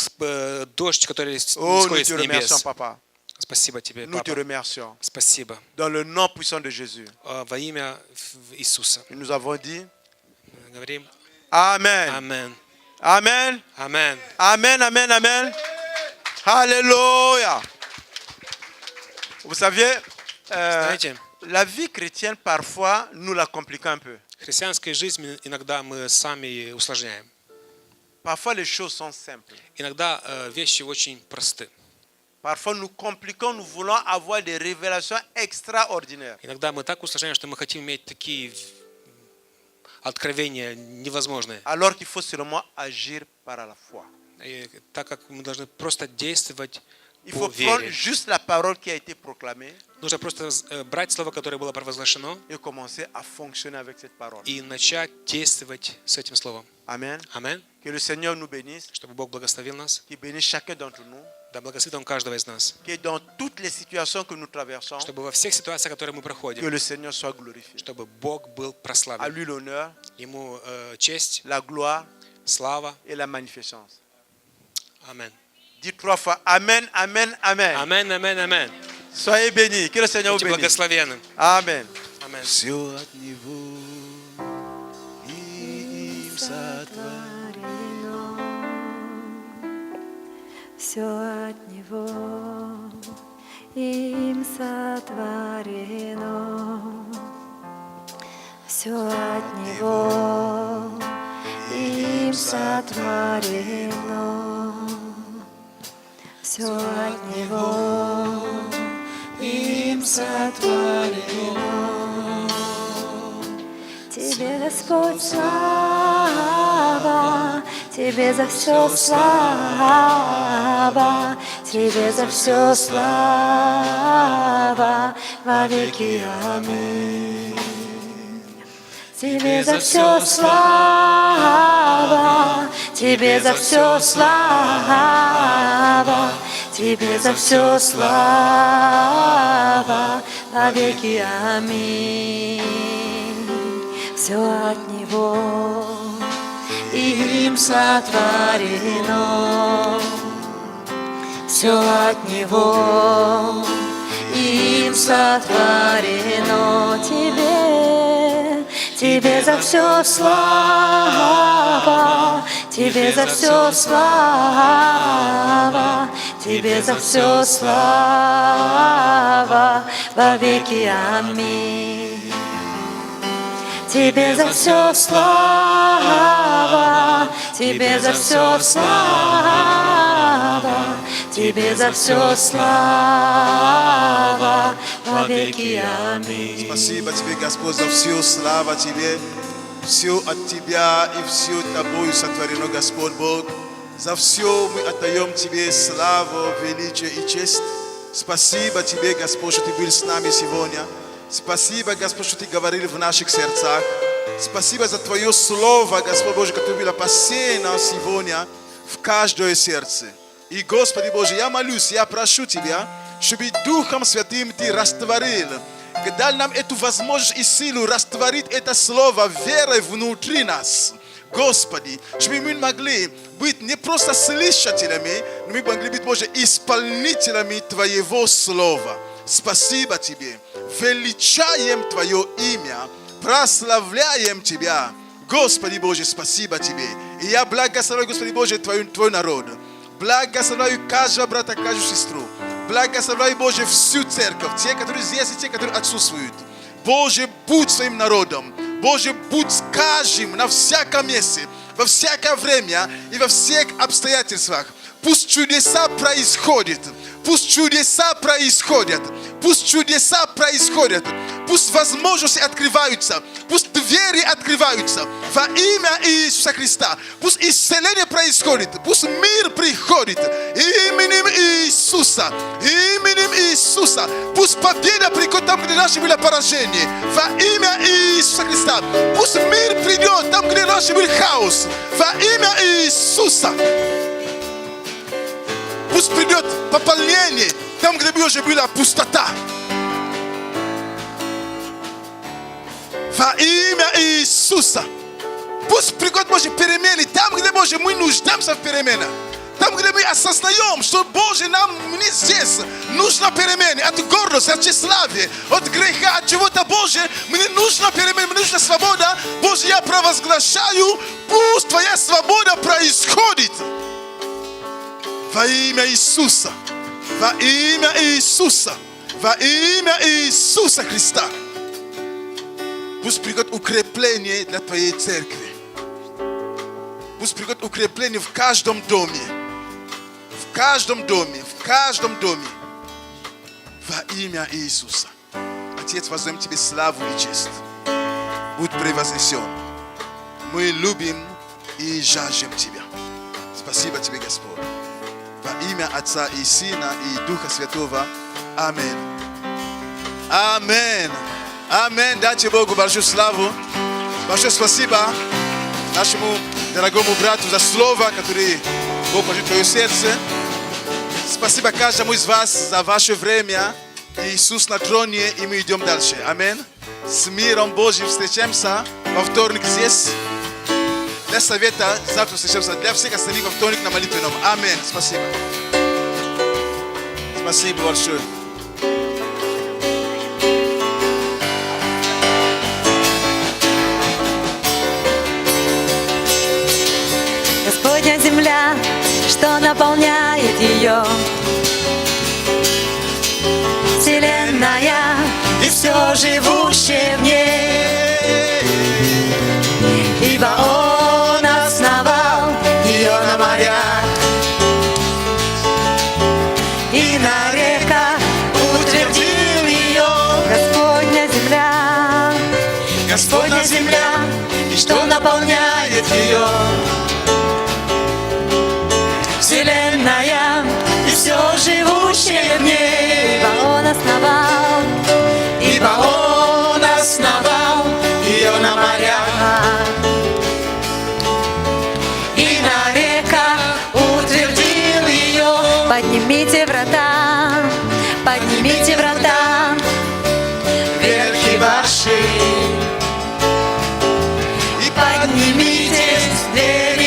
дождь, который Oh, nous исходит te с remercions, небес. papa. Спасибо тебе, Nous te папа. remercions. Спасибо. Dans le nom puissant de Jésus. Во имя Иисуса. Et nous avons dit Мы говорим Amen. Амен. Amen. Амен. Amen, amen, amen. Alléluia. Vous savez, Знаете, la vie chrétienne, parfois, nous la compliquons un peu. христианская жизнь иногда мы сами усложняем. Parfois, les choses sont simples. Иногда вещи очень просты. Parfois, nous compliquons, nous voulons avoir des révélations extraordinaires. Иногда мы так усложняем, что мы хотим иметь такие откровения невозможные. Alors qu'il faut seulement agir par la foi. И так как мы должны просто действовать Il по faut prendre вере. juste la parole qui a été proclamée Нужно просто брать слово, которое было провозглашено, et commencer à fonctionner avec cette parole. и начать действовать с этим словом. Amen. Амен. Que le Seigneur nous bénisse, Чтобы Бог благословил нас, qu'il bénisse chacun d'entre nous, да благословит Он каждого из нас. que dans toutes les situations que nous traversons, Чтобы во всех ситуациях, которые мы que проходим, le Seigneur soit glorifié. чтобы Бог был À прославлен. lui l'honneur, Ему честь, la gloire слава. et la magnificence. Амен. Dis 3 fois Amen, Amen, Amen. Амен, амен, амен. Soyez bénis. Que le Seigneur vous Будьте bénisse. благословенны. Amen. Амен. Все от Него и им сотворено. Все от Него им сотворено. Все от Него им сотворено. Все от Него им сотворено. Тебе, Господь, слава, Тебе за все слава, Тебе за все слава, во веки аминь. Тебе за все слава, Тебе за все слава, Тебе за все слава, во веки аминь. Все от Него им сотворено. Все от Него им сотворено. Тебе за все слава, Тебе за все слава, Тебе за все слава, во веки аминь. Тебе за все слава, Тебе за все слава, Тебе за все слава, во веки аминь. Спасибо Тебе, Господь, за всю славу Тебе. Все от Тебя и все Тобою сотворено, Господь Бог. За все мы отдаем Тебе славу, величие и честь. Спасибо Тебе, Господь, что Ты был с нами сегодня. Спасибо, Господь, что Ты говорил в наших сердцах. Спасибо за Твое Слово, Господь Божий, которое было посеяно сегодня в каждое сердце. И, Господи Боже, я молюсь, я прошу Тебя, чтобы Духом Святым Ты растворил дай нам эту возможность и силу растворить это слово верой внутри нас. Господи, чтобы мы могли быть не просто слышателями, но мы могли быть, Боже, исполнителями Твоего Слова. Спасибо Тебе. Величаем Твое имя. Прославляем Тебя. Господи Боже, спасибо Тебе. И я благословляю, Господи Боже, Твой народ. Благословляю каждого брата, каждую сестру. Благословляю, Боже, всю церковь. Те, которые здесь, и те, которые отсутствуют. Боже, будь своим народом. Боже, будь с каждым на всяком месте, во всякое время и во всех обстоятельствах. Пусть чудеса происходят. Пусть чудеса происходят. Пусть чудеса происходят. Пусть возможности открываются. Пусть двери открываются. Во имя Иисуса Христа. Пусть исцеление происходит. Пусть мир приходит. Именем Иисуса. Именем Иисуса. Пусть победа приходит там, где раньше было поражение. Во имя Иисуса Христа. Пусть мир придет там, где раньше был хаос. Во имя Иисуса. Пусть придет пополнение там, где уже была пустота. Во имя Иисуса. Пусть придет, Боже, перемены там, где, Боже, мы нуждаемся в переменах. Там, где мы осознаем, что, Боже, нам не здесь нужна перемена от гордости, от тщеславия, от греха, от чего-то, Боже, мне нужна перемена, мне нужна свобода. Боже, я провозглашаю, пусть Твоя свобода происходит. Во имя Иисуса. Во имя Иисуса. Во имя Иисуса Христа. Пусть придет укрепление для Твоей церкви. Пусть придет укрепление в каждом доме. В каждом доме. В каждом доме. Во имя Иисуса. Отец, воздаем Тебе славу и честь. Будь превознесен. Мы любим и жаждем Тебя. Спасибо Тебе, Господь. Во имя Отца и Сына и Духа Святого. Аминь. Аминь. Аминь. Дайте Богу большую славу. Большое спасибо нашему дорогому брату за слово, которое Бог положил в твое сердце. Спасибо каждому из вас за ваше время. Иисус на троне, и мы идем дальше. Аминь. С миром Божьим встречаемся во вторник здесь. Для совета завтра встречаемся. Для всех остальных во вторник на молитвенном. Аминь. Спасибо. Спасибо большое. Господня земля, что наполняет ее. Вселенная и все живущее в ней. Ибо Он основал ее на морях и на реках утвердил ее. Господня земля, Господня земля, и что наполняет ее. Вселенная и все живущее в ней. Ибо Он основал, ибо Он основал ее на морях и на реках утвердил ее. Поднимите врата, верхи ваши, и поднимитесь двери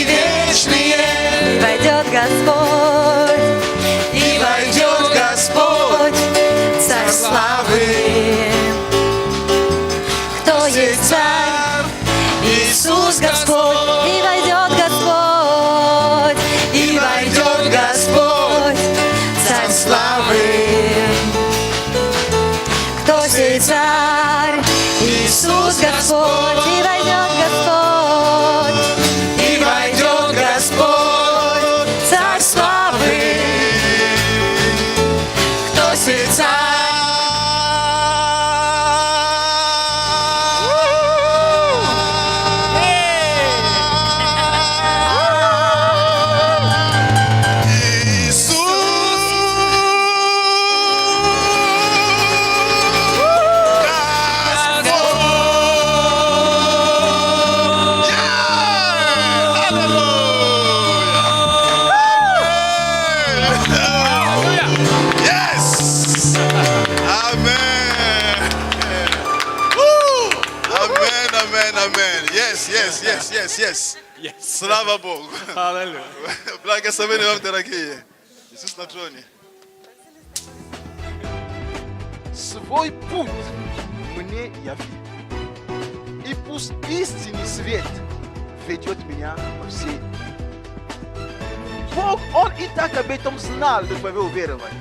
Yes. Yes. Слава Богу. Аллилуйя. Благословение вам, дорогие. Иисус на троне. Свой путь мне яви. И пусть истинный свет ведет меня по всей. Бог, Он и так об этом знал, чтобы вы уверовали.